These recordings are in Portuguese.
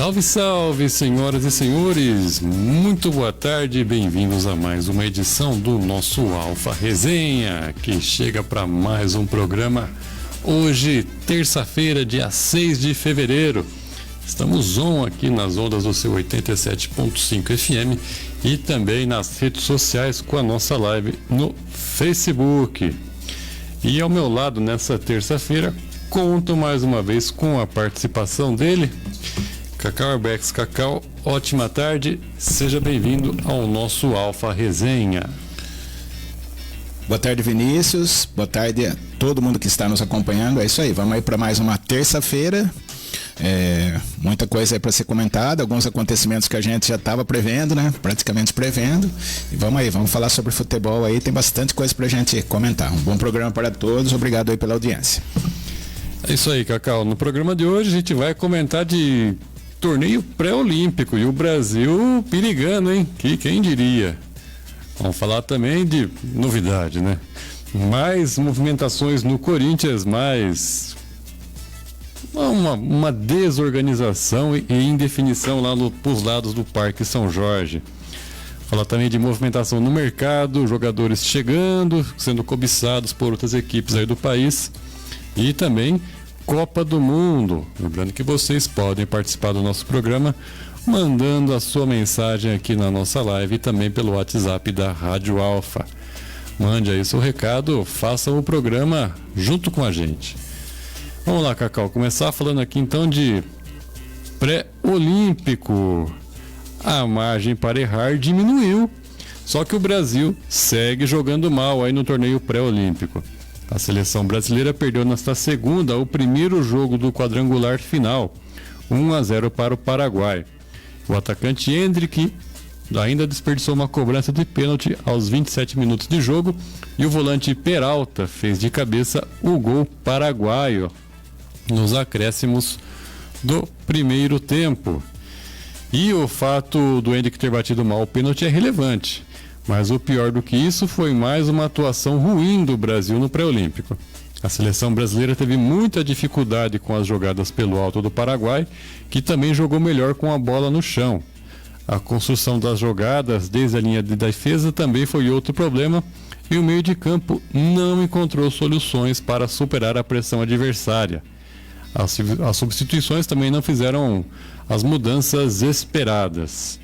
Salve, salve, senhoras e senhores! Muito boa tarde e bem-vindos a mais uma edição do nosso Alfa Resenha, que chega para mais um programa hoje, terça-feira, dia 6 de fevereiro. Estamos aqui nas ondas do seu 87.5 FM e também nas redes sociais com a nossa live no Facebook. E ao meu lado, nessa terça-feira, conto mais uma vez com a participação dele, Cacau Arbex. Cacau, ótima tarde, seja bem-vindo ao nosso Alfa Resenha. Boa tarde, Vinícius, boa tarde a todo mundo que está nos acompanhando. É isso aí, vamos aí para mais uma terça-feira. Muita coisa aí para ser comentada, alguns acontecimentos que a gente já estava prevendo, né? Praticamente prevendo. E vamos aí, vamos falar sobre futebol aí, tem bastante coisa para a gente comentar. Um bom programa para todos, obrigado aí pela audiência. É isso aí, Cacau. No programa de hoje a gente vai comentar de torneio pré-olímpico e o Brasil perigando, hein? Quem diria? Vamos falar também de novidade, né? Mais movimentações no Corinthians, mais uma desorganização e indefinição lá pros lados do Parque São Jorge. Falar também de movimentação no mercado, jogadores chegando, sendo cobiçados por outras equipes aí do país. E também Copa do Mundo. Lembrando que vocês podem participar do nosso programa mandando a sua mensagem aqui na nossa live e também pelo WhatsApp da Rádio Alfa. Mande aí seu recado, faça o programa junto com a gente. Vamos lá, Cacau, começar falando aqui então de pré-olímpico. A margem para errar diminuiu, só que o Brasil segue jogando mal aí no torneio pré-olímpico. A seleção brasileira perdeu nesta segunda o primeiro jogo do quadrangular final, 1-0 para o Paraguai. O atacante Hendrick ainda desperdiçou uma cobrança de pênalti aos 27 minutos de jogo e o volante Peralta fez de cabeça o gol paraguaio nos acréscimos do primeiro tempo. E o fato do Hendrick ter batido mal o pênalti é relevante. Mas o pior do que isso foi mais uma atuação ruim do Brasil no pré-olímpico. A seleção brasileira teve muita dificuldade com as jogadas pelo alto do Paraguai, que também jogou melhor com a bola no chão. A construção das jogadas desde a linha de defesa também foi outro problema, e o meio de campo não encontrou soluções para superar a pressão adversária. As substituições também não fizeram as mudanças esperadas.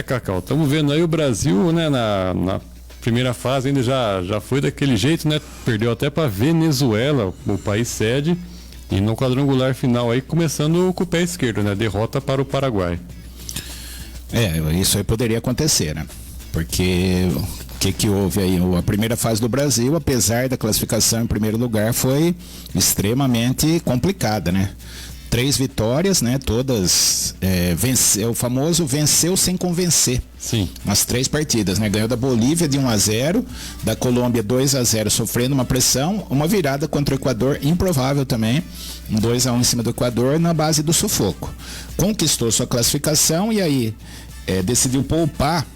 Cacau, estamos vendo aí o Brasil, né, na primeira fase ainda já foi daquele jeito, né? Perdeu até para Venezuela, o país sede, e no quadrangular final aí começando com o pé esquerdo, né? Derrota para o Paraguai. Isso aí poderia acontecer, né? Porque o que houve aí? A primeira fase do Brasil, apesar da classificação em primeiro lugar, foi extremamente complicada, né? 3 vitórias, né? Todas o famoso venceu sem convencer. Sim. Nas 3 partidas, né? Ganhou da Bolívia de 1-0, da Colômbia 2-0, sofrendo uma pressão, uma virada contra o Equador improvável também, um 2-1 em cima do Equador na base do sufoco. Conquistou sua classificação e aí decidiu poupar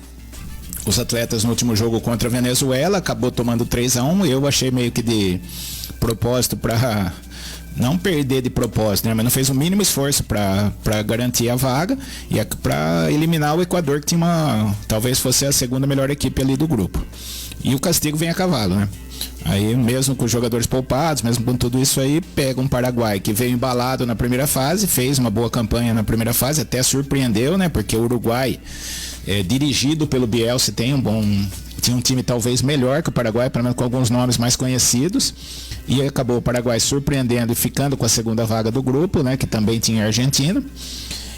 os atletas no último jogo contra a Venezuela, acabou tomando 3-1. Eu achei meio que de propósito para não perder de propósito, né? Mas não fez o mínimo esforço para garantir a vaga e para eliminar o Equador, que tinha talvez fosse a segunda melhor equipe ali do grupo. E o castigo vem a cavalo, né? Aí mesmo com os jogadores poupados, mesmo com tudo isso aí, pega um Paraguai que veio embalado na primeira fase, fez uma boa campanha na primeira fase, até surpreendeu, né? Porque o Uruguai, dirigido pelo Bielsa, tinha um time talvez melhor que o Paraguai, pelo menos com alguns nomes mais conhecidos, e acabou o Paraguai surpreendendo e ficando com a segunda vaga do grupo, né, que também tinha a Argentina,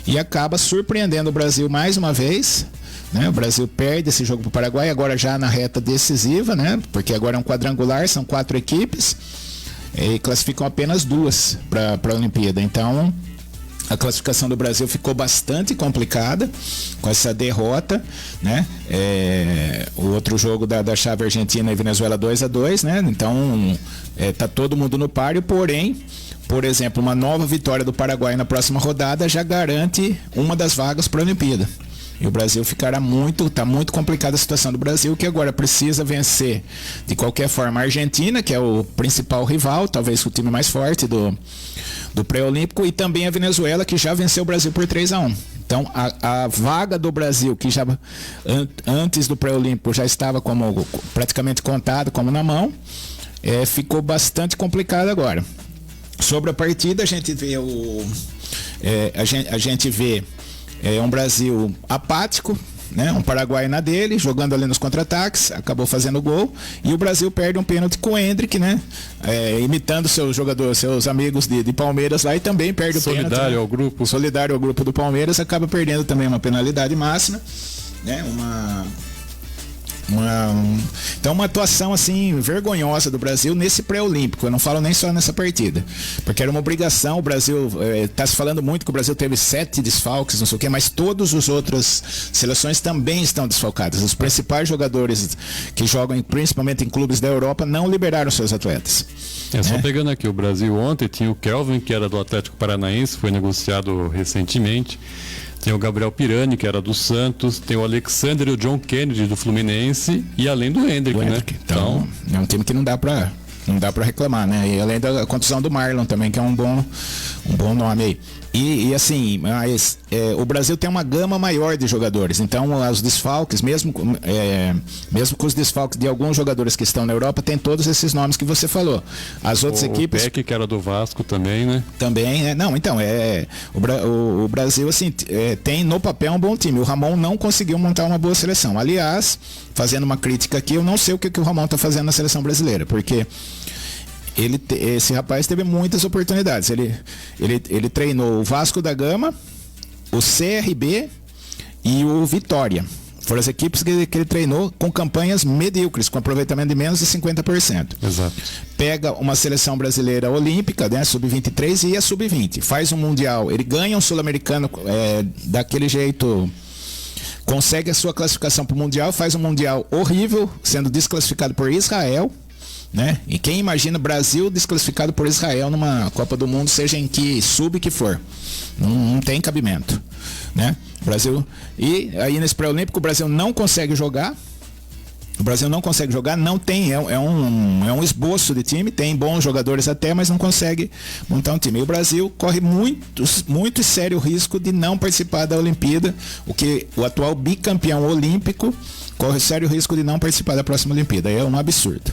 e acaba surpreendendo o Brasil mais uma vez, né? O Brasil perde esse jogo para o Paraguai, agora já na reta decisiva, né, porque agora é um quadrangular, são 4 equipes, e classificam apenas 2 para a Olimpíada. Então a classificação do Brasil ficou bastante complicada com essa derrota, né? O outro jogo da chave Argentina e Venezuela 2-2, né? Então tá todo mundo no páreo, porém, por exemplo, uma nova vitória do Paraguai na próxima rodada já garante uma das vagas para a Olimpíada. E o Brasil tá muito complicada a situação do Brasil, que agora precisa vencer de qualquer forma a Argentina, que é o principal rival, talvez o time mais forte do do pré-olímpico, e também a Venezuela, que já venceu o Brasil por 3-1. Então, a vaga do Brasil, que já antes do pré-olímpico já estava como praticamente contado, como na mão, ficou bastante complicado agora. Sobre a partida, a gente vê um Brasil apático, né? Um Paraguai na dele, jogando ali nos contra-ataques, acabou fazendo gol, e o Brasil perde um pênalti com o Endrick, né? Imitando seus jogadores, seus amigos de Palmeiras lá, e também perde o pênalti. Solidário ao grupo. Solidário ao grupo do Palmeiras, acaba perdendo também uma penalidade máxima, né? Então, uma atuação assim vergonhosa do Brasil nesse pré-olímpico. Eu não falo nem só nessa partida, porque era uma obrigação. O Brasil está se falando muito que o Brasil teve 7 desfalques, não sei o quê, mas todas as outras seleções também estão desfalcadas. Os principais jogadores que jogam principalmente em clubes da Europa não liberaram seus atletas. Só pegando aqui, o Brasil ontem tinha o Kelvin, que era do Atlético Paranaense, foi negociado recentemente. Tem o Gabriel Pirani, que era do Santos, tem o Alexander e o John Kennedy do Fluminense, e além do Endrick, né? Então, é um time que não dá pra reclamar, né? E além da contusão do Marlon também, que é um bom nome aí. E assim, mas o Brasil tem uma gama maior de jogadores, então os desfalques, mesmo com os desfalques de alguns jogadores que estão na Europa, tem todos esses nomes que você falou. As outras equipes... O Peck, que era do Vasco também, né? Também, né? Não, então, o Brasil, assim, tem no papel um bom time. O Ramon não conseguiu montar uma boa seleção. Aliás, fazendo uma crítica aqui, eu não sei o que o Ramon está fazendo na seleção brasileira, porque... esse rapaz teve muitas oportunidades. Ele treinou o Vasco da Gama, o CRB e o Vitória. Foram as equipes que ele treinou com campanhas medíocres, com aproveitamento de menos de 50%. Exato. Pega uma seleção brasileira olímpica, né, sub-23 e a sub-20. Faz um mundial, ele ganha um sul-americano daquele jeito... Consegue a sua classificação para o mundial, faz um mundial horrível, sendo desclassificado por Israel. Né? E quem imagina Brasil desclassificado por Israel numa Copa do Mundo, seja em que sub que for, não tem cabimento, né? Brasil, e aí nesse pré-olímpico o Brasil não consegue jogar. Não tem, é um esboço de time, tem bons jogadores até, mas não consegue montar um time. E o Brasil corre muito sério risco de não participar da Olimpíada, o atual bicampeão olímpico corre sério risco de não participar da próxima Olimpíada. É um absurdo.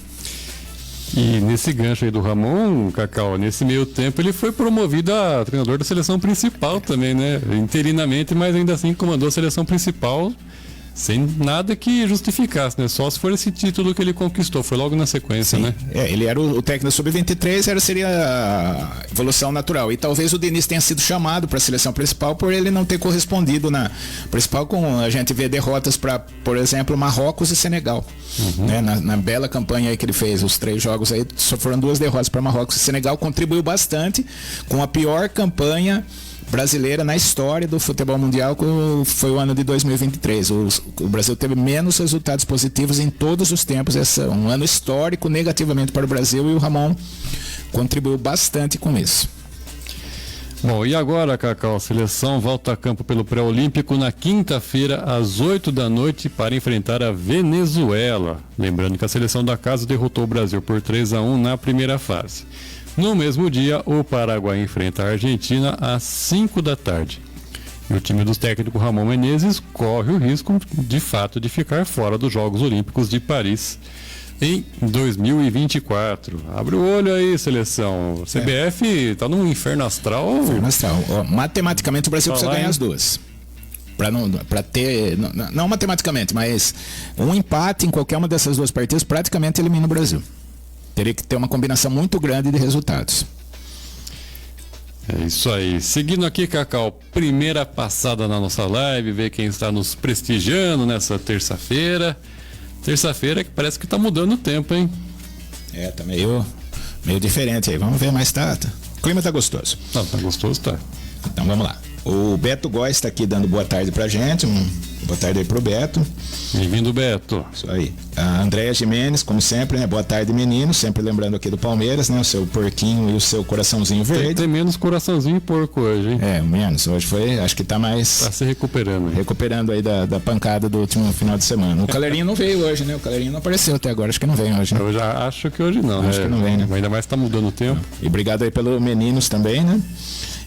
E nesse gancho aí do Ramon, Cacau, nesse meio tempo ele foi promovido a treinador da seleção principal também, né? Interinamente, mas ainda assim comandou a seleção principal sem nada que justificasse, né? Só se for esse título que ele conquistou, foi logo na sequência, né? Ele era o técnico sub-23, seria a evolução natural. E talvez o Diniz tenha sido chamado para a seleção principal por ele não ter correspondido na principal, com a gente vê derrotas para, por exemplo, Marrocos e Senegal. Né? Na bela campanha aí que ele fez, os 3 jogos aí, só foram 2 derrotas para Marrocos e Senegal, contribuiu bastante com a pior campanha brasileira na história do futebol mundial, que foi o ano de 2023. O Brasil teve menos resultados positivos em todos os tempos. Esse é um ano histórico negativamente para o Brasil, e o Ramon contribuiu bastante com isso. Bom, e agora, Cacau, a seleção volta a campo pelo pré-olímpico na quinta-feira, às 8 da noite, para enfrentar a Venezuela. Lembrando que a seleção da casa derrotou o Brasil por 3-1 na primeira fase. No mesmo dia, o Paraguai enfrenta a Argentina às 5 da tarde. E o time do técnico Ramon Menezes corre o risco, de fato, de ficar fora dos Jogos Olímpicos de Paris em 2024. Abre o olho aí, seleção. O CBF está num inferno astral. Inferno astral. Matematicamente, o Brasil precisa ganhar as duas. Para ter, não matematicamente, mas um empate em qualquer uma dessas duas partidas praticamente elimina o Brasil. Teria que ter uma combinação muito grande de resultados. É isso aí. Seguindo aqui, Cacau, primeira passada na nossa live, ver quem está nos prestigiando nessa terça-feira. Terça-feira que parece que está mudando o tempo, hein? Tá meio diferente aí. Vamos ver mais, tá? O clima tá gostoso. Tá gostoso, tá. Então vamos lá. O Beto Góes está aqui dando boa tarde pra gente. Boa tarde aí pro Beto. Bem-vindo, Beto. Isso aí. A Andréia Jimenez, como sempre, né? Boa tarde, menino. Sempre lembrando aqui do Palmeiras, né? O seu porquinho e o seu coraçãozinho verde. Tem menos coraçãozinho e porco hoje, hein? Menos. Hoje foi, acho que tá mais... Tá se recuperando. Hein? Recuperando aí da pancada do último final de semana. O Calerinho não veio hoje, né? O Calerinho não apareceu até agora. Acho que não vem hoje, né? Eu já acho que hoje não, Acho que não vem, né? Ainda mais tá mudando o tempo. E obrigado aí pelo meninos também, né?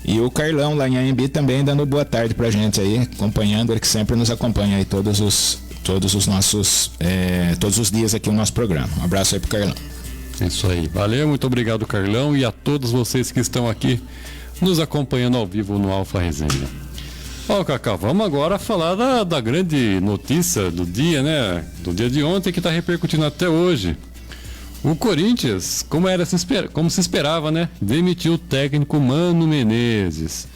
E o Carlão lá em AMB também dando boa tarde pra gente aí, acompanhando, ele que sempre nos acompanha aí todos os nossos, todos os dias aqui no nosso programa. Um abraço aí pro Carlão. Isso aí. Valeu, muito obrigado, Carlão, e a todos vocês que estão aqui nos acompanhando ao vivo no Alfa Resenha. Ó, Cacá, vamos agora falar da grande notícia do dia, né? Do dia de ontem que está repercutindo até hoje. O Corinthians, como se esperava, né? Demitiu o técnico Mano Menezes.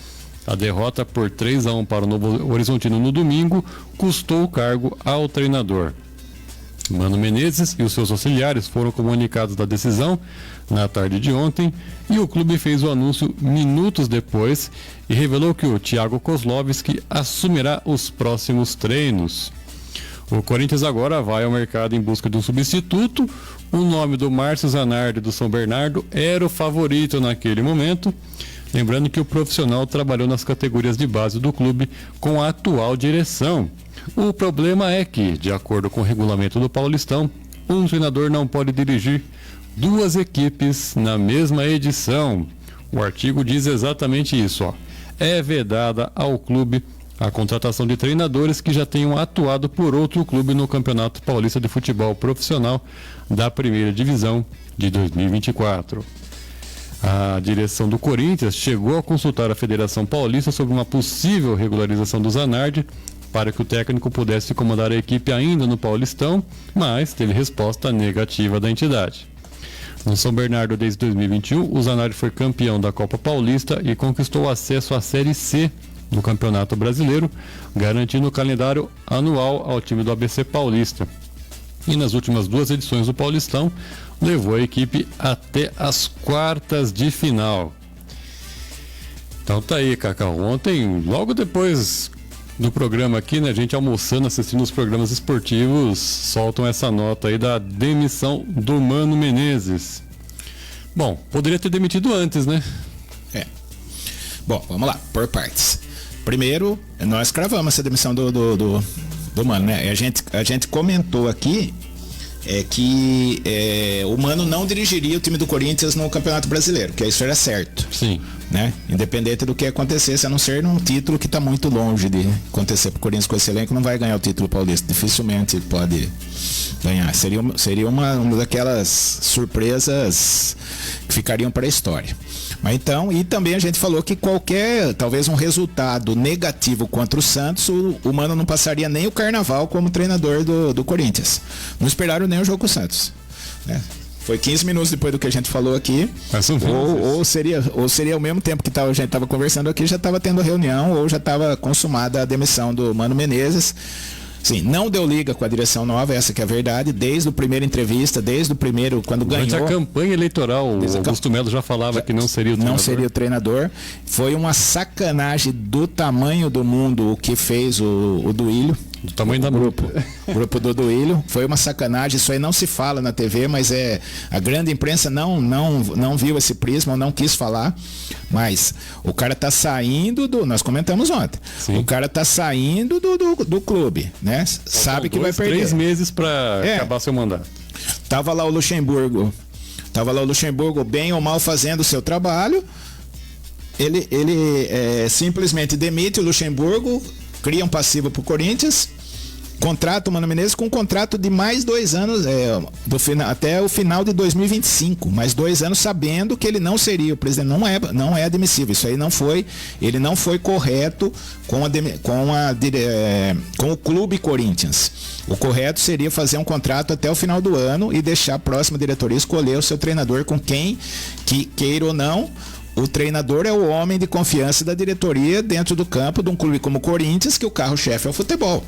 A derrota por 3-1 para o Novo Horizontino no domingo custou o cargo ao treinador. Mano Menezes e os seus auxiliares foram comunicados da decisão na tarde de ontem e o clube fez o anúncio minutos depois e revelou que o Thiago Kozlowski assumirá os próximos treinos. O Corinthians agora vai ao mercado em busca de um substituto. O nome do Márcio Zanardi do São Bernardo era o favorito naquele momento. Lembrando que o profissional trabalhou nas categorias de base do clube com a atual direção. O problema é que, de acordo com o regulamento do Paulistão, um treinador não pode dirigir duas equipes na mesma edição. O artigo diz exatamente isso, ó. É vedada ao clube a contratação de treinadores que já tenham atuado por outro clube no Campeonato Paulista de Futebol Profissional da Primeira Divisão de 2024. A direção do Corinthians chegou a consultar a Federação Paulista sobre uma possível regularização do Zanardi para que o técnico pudesse comandar a equipe ainda no Paulistão, mas teve resposta negativa da entidade. No São Bernardo desde 2021, o Zanardi foi campeão da Copa Paulista e conquistou acesso à Série C do Campeonato Brasileiro, garantindo o calendário anual ao time do ABC Paulista. E nas últimas duas edições do Paulistão, levou a equipe até as quartas de final. Então tá aí, Cacau. Ontem, logo depois do programa aqui, né, a gente almoçando, assistindo os programas esportivos, soltam essa nota aí da demissão do Mano Menezes. Bom, poderia ter demitido antes, né? Bom, vamos lá, por partes. Primeiro, nós cravamos essa demissão do Mano, né? A gente comentou aqui que o Mano não dirigiria o time do Corinthians no Campeonato Brasileiro, que isso era certo. Sim. Né? Independente do que acontecesse, a não ser num título que está muito longe de acontecer para o Corinthians com esse elenco, não vai ganhar o título paulista. Dificilmente pode ganhar. Seria uma daquelas surpresas que ficariam para a história. Mas então, e também a gente falou que talvez um resultado negativo contra o Santos, o Mano não passaria nem o Carnaval como treinador do Corinthians. Não esperaram nem o jogo com o Santos, né? Foi 15 minutos depois do que a gente falou aqui. Ou seria ao mesmo tempo que a gente estava conversando aqui, já estava tendo reunião, ou já estava consumada a demissão do Mano Menezes. Sim, não deu liga com a direção nova, essa que é a verdade, desde a primeira entrevista, desde o primeiro, quando ganhou. Durante a campanha eleitoral, o Augusto Melo já falava que não seria o treinador. Não seria o treinador. Foi uma sacanagem do tamanho do mundo o que fez o Duílio. Do tamanho da grupo. O grupo do Duílio. Foi uma sacanagem, isso aí não se fala na TV, mas a grande imprensa não viu esse prisma, não quis falar. Mas o cara tá saindo nós comentamos ontem. Sim. O cara tá saindo do clube, né? Sabe que vai perder. 3 meses para acabar seu mandato. Tava lá o Luxemburgo bem ou mal fazendo o seu trabalho. Ele simplesmente demite o Luxemburgo, cria um passivo pro Corinthians, contrata o Mano Menezes com um contrato de mais 2 anos, até o final de 2025, mais 2 anos, sabendo que ele não seria o presidente. Não é admissível. Isso aí ele não foi correto com o clube Corinthians. O correto seria fazer um contrato até o final do ano e deixar a próxima diretoria escolher o seu treinador com quem, que queira ou não. O treinador é o homem de confiança da diretoria dentro do campo de um clube como o Corinthians, que o carro-chefe é o futebol.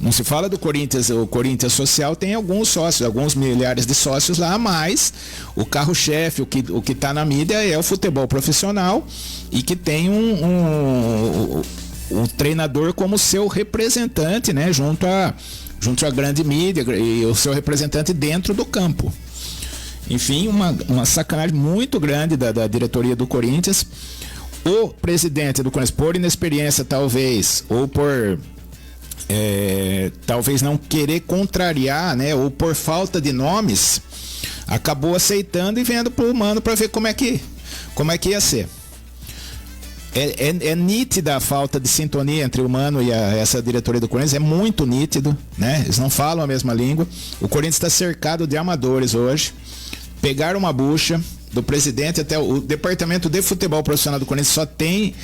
Não se fala do Corinthians, o Corinthians Social tem alguns sócios, alguns milhares de sócios lá, mas o carro-chefe, o que está na mídia é o futebol profissional e que tem um treinador como seu representante, né, junto à grande mídia e o seu representante dentro do campo. Enfim, uma sacanagem muito grande da diretoria do Corinthians. O presidente do Corinthians, por inexperiência talvez, ou por talvez não querer contrariar, né, ou por falta de nomes, acabou aceitando e vendo pro Mano para ver como é que ia ser. É nítida a falta de sintonia entre o Mano e essa diretoria do Corinthians, é muito nítido, né? Eles não falam a mesma língua. O Corinthians está cercado de amadores hoje. Pegaram uma bucha do presidente, até o departamento de futebol profissional do Corinthians só tem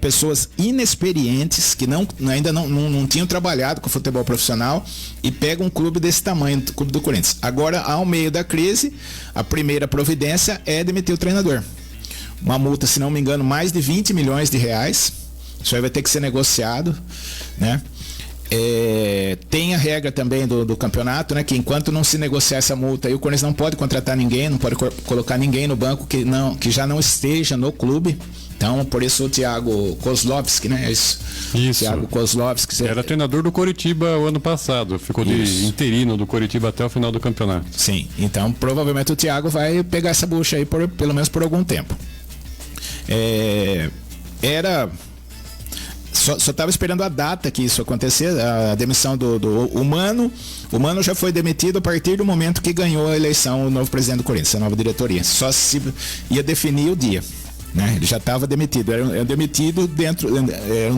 pessoas inexperientes que ainda não tinham trabalhado com futebol profissional e pega um clube desse tamanho, o clube do Corinthians. Agora, ao meio da crise, a primeira providência é demitir o treinador. Uma multa, se não me engano, mais de 20 milhões de reais. Isso aí vai ter que ser negociado, né? Tem a regra também do campeonato, né? Que enquanto não se negociar essa multa aí, o Corinthians não pode contratar ninguém, não pode colocar ninguém no banco que já não esteja no clube. Então, por isso o Thiago Kozlowski, né? Isso. Thiago Kozlowski. Era treinador do Coritiba o ano passado, ficou de interino do Coritiba até o final do campeonato. Sim, então provavelmente o Thiago vai pegar essa bucha aí pelo menos por algum tempo. Só estava esperando a data que isso acontecer, a demissão do Mano. O Mano já foi demitido a partir do momento que ganhou a eleição o novo presidente do Corinthians, a nova diretoria. Só se ia definir o dia, né? Ele já estava demitido, era um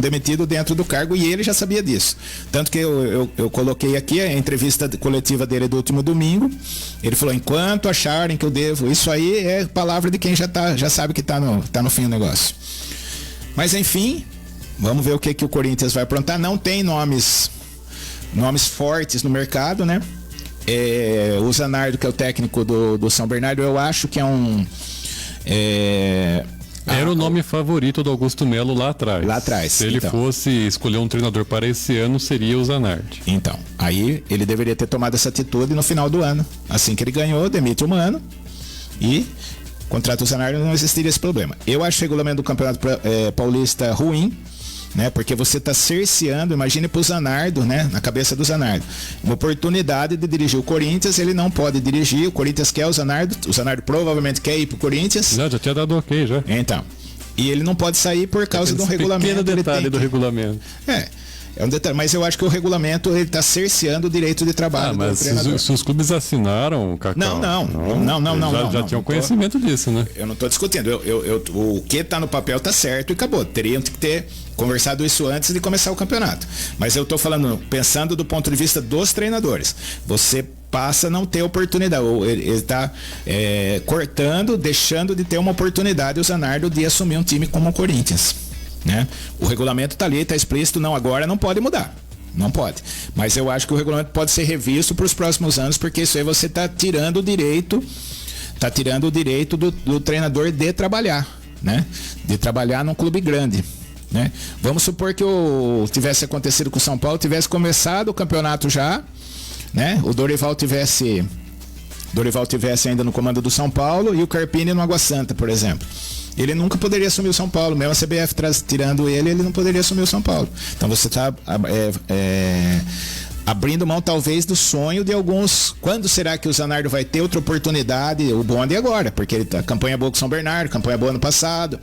demitido dentro do cargo e ele já sabia disso. Tanto que eu coloquei aqui a entrevista coletiva dele do último domingo. Ele falou: enquanto acharem que eu devo, isso aí é palavra de quem já sabe que está no fim do negócio. Mas enfim, vamos ver o que o Corinthians vai aprontar. Não tem nomes fortes no mercado, né? O Zanardo, que é o técnico do São Bernardo, eu acho que era o nome favorito do Augusto Melo lá atrás. Se ele fosse escolher um treinador para esse ano, seria o Zanardi. Então, aí ele deveria ter tomado essa atitude no final do ano. Assim que ele ganhou, demite o Mano e contrata o Zanardi, não existiria esse problema. Eu acho o regulamento do Campeonato Paulista ruim, né? Porque você está cerceando, imagine para o Zanardo, né? Na cabeça do Zanardo, uma oportunidade de dirigir o Corinthians. Ele não pode dirigir, o Corinthians quer o Zanardo provavelmente quer ir para o Corinthians. Não, já tinha dado ok já. Então, e ele não pode sair por causa de um regulamento. Pequeno detalhe do regulamento. É um detalhe, mas eu acho que o regulamento ele está cerceando o direito de trabalho do treinador. Se os clubes assinaram, Cacau, não. Já tinham conhecimento disso, né? Eu não estou discutindo. O que está no papel está certo e acabou. Teriam que ter conversado isso antes de começar o campeonato. Mas eu estou falando, pensando do ponto de vista dos treinadores. Você passa a não ter oportunidade. Ele está cortando, deixando de ter uma oportunidade o Zanardo de assumir um time como o Corinthians, né? O regulamento está ali, está explícito, agora não pode mudar. Não pode. Mas eu acho que o regulamento pode ser revisto para os próximos anos, porque isso aí você está tirando o direito do treinador de trabalhar, né? De trabalhar num clube grande, né? Vamos supor que tivesse acontecido com o São Paulo, tivesse começado o campeonato já, né? O Dorival tivesse ainda no comando do São Paulo e o Carpini no Água Santa, por exemplo. Ele nunca poderia assumir o São Paulo. Mesmo a CBF tirando ele não poderia assumir o São Paulo. Então você está abrindo mão talvez do sonho de alguns. Quando será que o Zanardo vai ter outra oportunidade? O bonde agora, porque a campanha boa com o São Bernardo, campanha boa ano passado.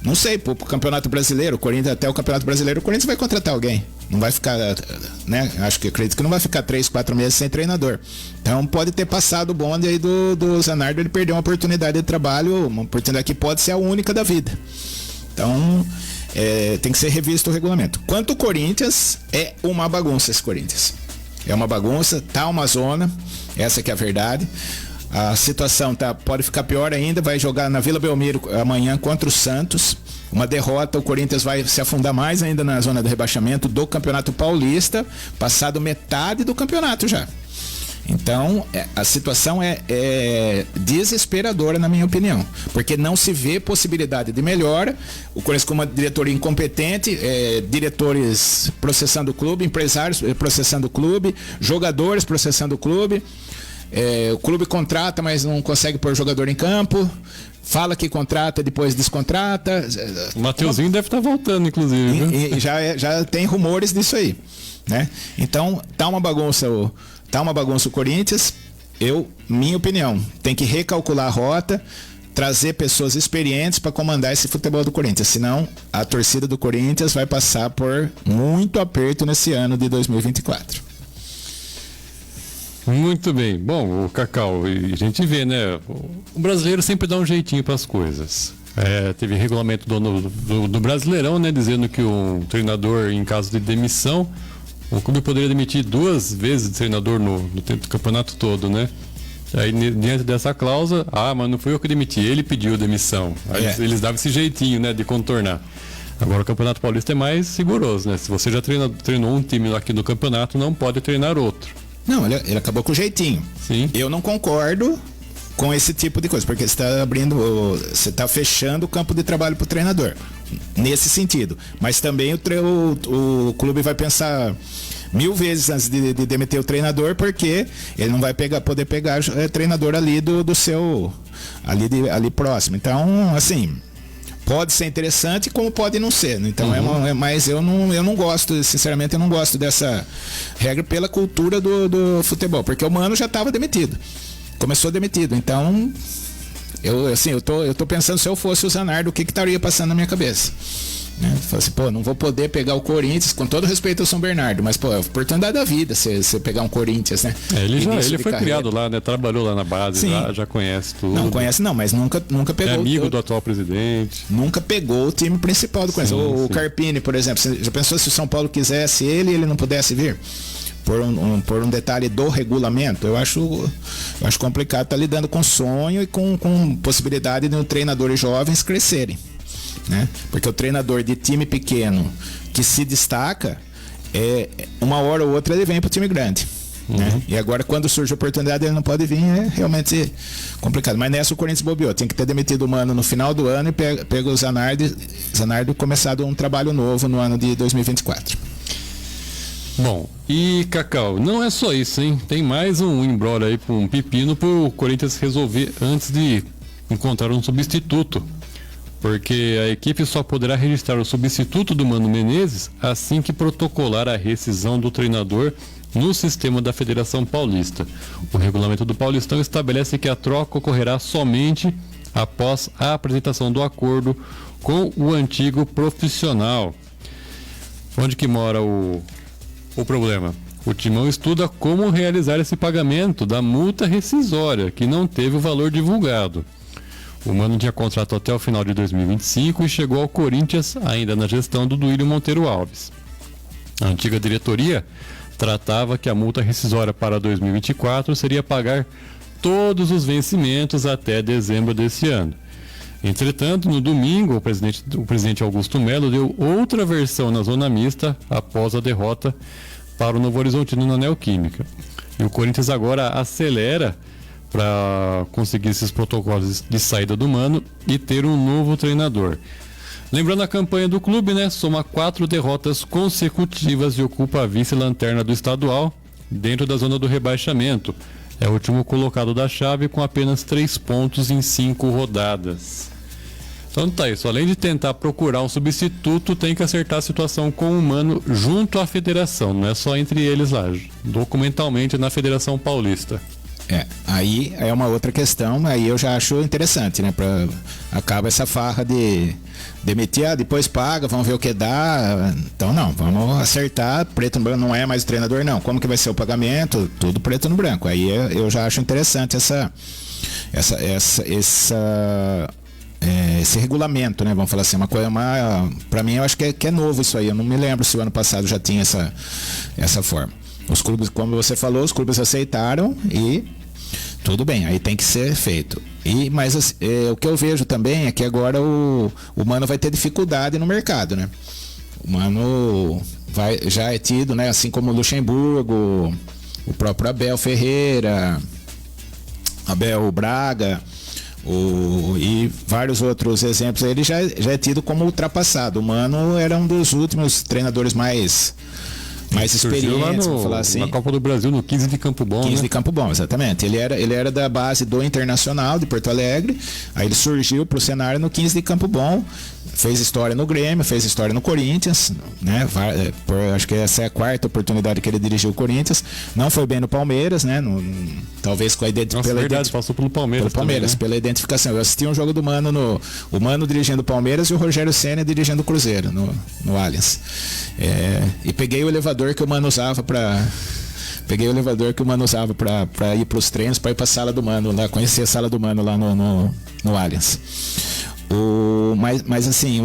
Não sei, pro Campeonato Brasileiro, o Corinthians, até o Campeonato Brasileiro, o Corinthians vai contratar alguém. Não vai ficar, né? Acredito que não vai ficar 3-4 meses sem treinador. Então pode ter passado o bonde aí do Zanardo, ele perdeu uma oportunidade de trabalho, uma oportunidade que pode ser a única da vida. Então tem que ser revisto o regulamento. Quanto ao Corinthians, é uma bagunça esse Corinthians. É uma bagunça, tá uma zona, essa que é a verdade. A situação pode ficar pior ainda, vai jogar na Vila Belmiro amanhã contra o Santos. Uma derrota, o Corinthians vai se afundar mais ainda na zona do rebaixamento do Campeonato Paulista, passado metade do campeonato já. Então, a situação é desesperadora, na minha opinião, porque não se vê possibilidade de melhora. O Corinthians com uma diretoria incompetente, diretores processando o clube, empresários processando o clube, jogadores processando o clube. O clube contrata, mas não consegue pôr jogador em campo. Fala que contrata, depois descontrata. O Mateuzinho deve estar voltando, inclusive. E já tem rumores disso aí, né? Então, tá uma bagunça o Corinthians. Minha opinião, tem que recalcular a rota, trazer pessoas experientes para comandar esse futebol do Corinthians. Senão, a torcida do Corinthians vai passar por muito aperto nesse ano de 2024. Muito bem. Bom, o Cacau, a gente vê, né? O brasileiro sempre dá um jeitinho para as coisas. Teve regulamento do Brasileirão, né? Dizendo que um treinador, em caso de demissão, o clube poderia demitir 2 vezes o treinador no campeonato todo, né? Aí, diante dessa cláusula, mas não fui eu que demiti, ele pediu demissão. Aí eles davam esse jeitinho, né? De contornar. Agora o Campeonato Paulista é mais rigoroso, né? Se você já treinou um time aqui no campeonato, não pode treinar outro. Não, ele acabou com o jeitinho. Sim. Eu não concordo com esse tipo de coisa, porque você está fechando o campo de trabalho para o treinador, nesse sentido. Mas também o clube vai pensar 1000 vezes antes de demitir o treinador, porque ele não vai poder pegar treinador ali do seu ali próximo. Então, assim, pode ser interessante como pode não ser. Então, mas eu não gosto, sinceramente, eu não gosto dessa regra pela cultura do futebol, porque o Mano já estava demitido. Começou demitido. Então, eu tô pensando, se eu fosse o Zanardo, o que estaria passando na minha cabeça? Né? Falei assim, não vou poder pegar o Corinthians, com todo respeito ao São Bernardo, mas, é a oportunidade da vida você pegar um Corinthians, né? Ele foi criado lá, né? Trabalhou lá na base, já conhece tudo. Não conhece não, mas nunca pegou. É amigo do atual presidente. Nunca pegou o time principal do Corinthians. O Carpini, por exemplo, você já pensou se o São Paulo quisesse ele não pudesse vir? Por um detalhe do regulamento, eu acho complicado estar lidando com sonho e com possibilidade de treinadores jovens crescerem, né? Porque o treinador de time pequeno que se destaca, uma hora ou outra ele vem para o time grande, né? E agora, quando surge a oportunidade, ele não pode vir, é realmente complicado. Mas nessa o Corinthians bobeou, tem que ter demitido o Mano no final do ano e pega o Zanardo começado um trabalho novo no ano de 2024. Bom, e Cacau, não é só isso, hein? Tem mais um imbróglio aí com um pepino pro Corinthians resolver antes de encontrar um substituto. Porque a equipe só poderá registrar o substituto do Mano Menezes assim que protocolar a rescisão do treinador no sistema da Federação Paulista. O regulamento do Paulistão estabelece que a troca ocorrerá somente após a apresentação do acordo com o antigo profissional. Onde que mora o problema? O Timão estuda como realizar esse pagamento da multa rescisória, que não teve o valor divulgado. O Mano tinha contrato até o final de 2025 e chegou ao Corinthians ainda na gestão do Duílio Monteiro Alves. A antiga diretoria tratava que a multa rescisória para 2024 seria pagar todos os vencimentos até dezembro desse ano. Entretanto, no domingo, o presidente Augusto Melo deu outra versão na zona mista após a derrota para o Novo Horizontino na Neoquímica. E o Corinthians agora acelera para conseguir esses protocolos de saída do Mano e ter um novo treinador. Lembrando a campanha do clube, né? Soma 4 derrotas consecutivas e ocupa a vice-lanterna do estadual dentro da zona do rebaixamento. É o último colocado da chave com apenas 3 pontos em 5 rodadas. Então tá isso, além de tentar procurar um substituto, tem que acertar a situação com o Mano junto à federação, não é só entre eles lá, documentalmente na Federação Paulista. Aí é uma outra questão, aí eu já acho interessante, né? Acaba essa farra de demitir, depois paga, vamos ver o que dá. Então não, vamos acertar, preto no branco, não é mais o treinador não. Como que vai ser o pagamento? Tudo preto no branco. Aí eu já acho interessante esse regulamento, né? Vamos falar assim, para mim eu acho que é novo isso aí. Eu não me lembro se o ano passado já tinha essa forma. Os clubes, como você falou, os clubes aceitaram e tudo bem, aí tem que ser feito. Mas o que eu vejo também é que agora o Mano vai ter dificuldade no mercado, né? O Mano já é tido, né? Assim como o Luxemburgo, o próprio Abel Ferreira, Abel Braga, e vários outros exemplos, ele já é tido como ultrapassado. O Mano era um dos últimos treinadores mais experientes, vamos falar assim. Na Copa do Brasil, no 15 de Campo Bom. 15 né? de Campo Bom, exatamente. Ele era da base do Internacional de Porto Alegre, aí ele surgiu para o cenário no 15 de Campo Bom, fez história no Grêmio, fez história no Corinthians, né? Acho que essa é a quarta oportunidade que ele dirigiu o Corinthians. Não foi bem no Palmeiras, né? Talvez com a identificação. Verdade, passou pelo Palmeiras. Também, né? Pela identificação. Eu assisti um jogo do Mano, o Mano dirigindo o Palmeiras e o Rogério Ceni dirigindo o Cruzeiro no Allianz. E peguei o elevador que o Mano usava para ir para os treinos, para ir para a sala do Mano, lá conhecer a sala do Mano lá no Allianz. Mas assim,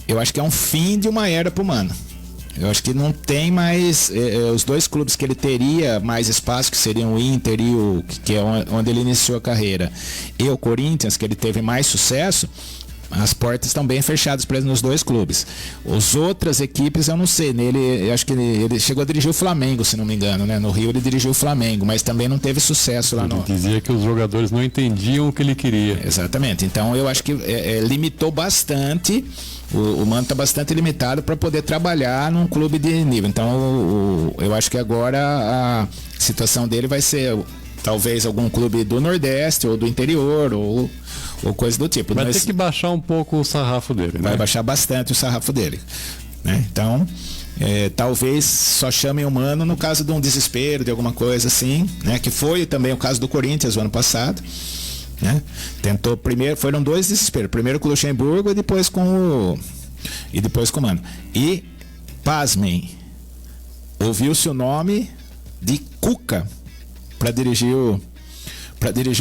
eu acho que é um fim de uma era pro Mano. Eu acho que não tem mais os dois clubes que ele teria mais espaço, que seriam o Inter e que é onde ele iniciou a carreira, e o Corinthians, que ele teve mais sucesso. As portas estão bem fechadas para ele nos dois clubes. As outras equipes eu não sei. Eu acho que ele chegou a dirigir o Flamengo, se não me engano, né? No Rio ele dirigiu o Flamengo, mas também não teve sucesso lá no. Ele dizia que os jogadores não entendiam o que ele queria. Exatamente. Então eu acho que limitou bastante. O Mano está bastante limitado para poder trabalhar num clube de nível. Então eu acho que agora a situação dele vai ser talvez algum clube do Nordeste ou do interior ou coisa do tipo. Vai ter que baixar um pouco o sarrafo dele, né? Vai baixar bastante o sarrafo dele, né? Então, talvez só chamem o Mano no caso de um desespero, de alguma coisa assim, né? Que foi também o caso do Corinthians o ano passado, né? Tentou primeiro, foram dois desesperos, primeiro com o Luxemburgo e depois com o Mano. E, pasmem, ouviu-se o nome de Cuca para dirigir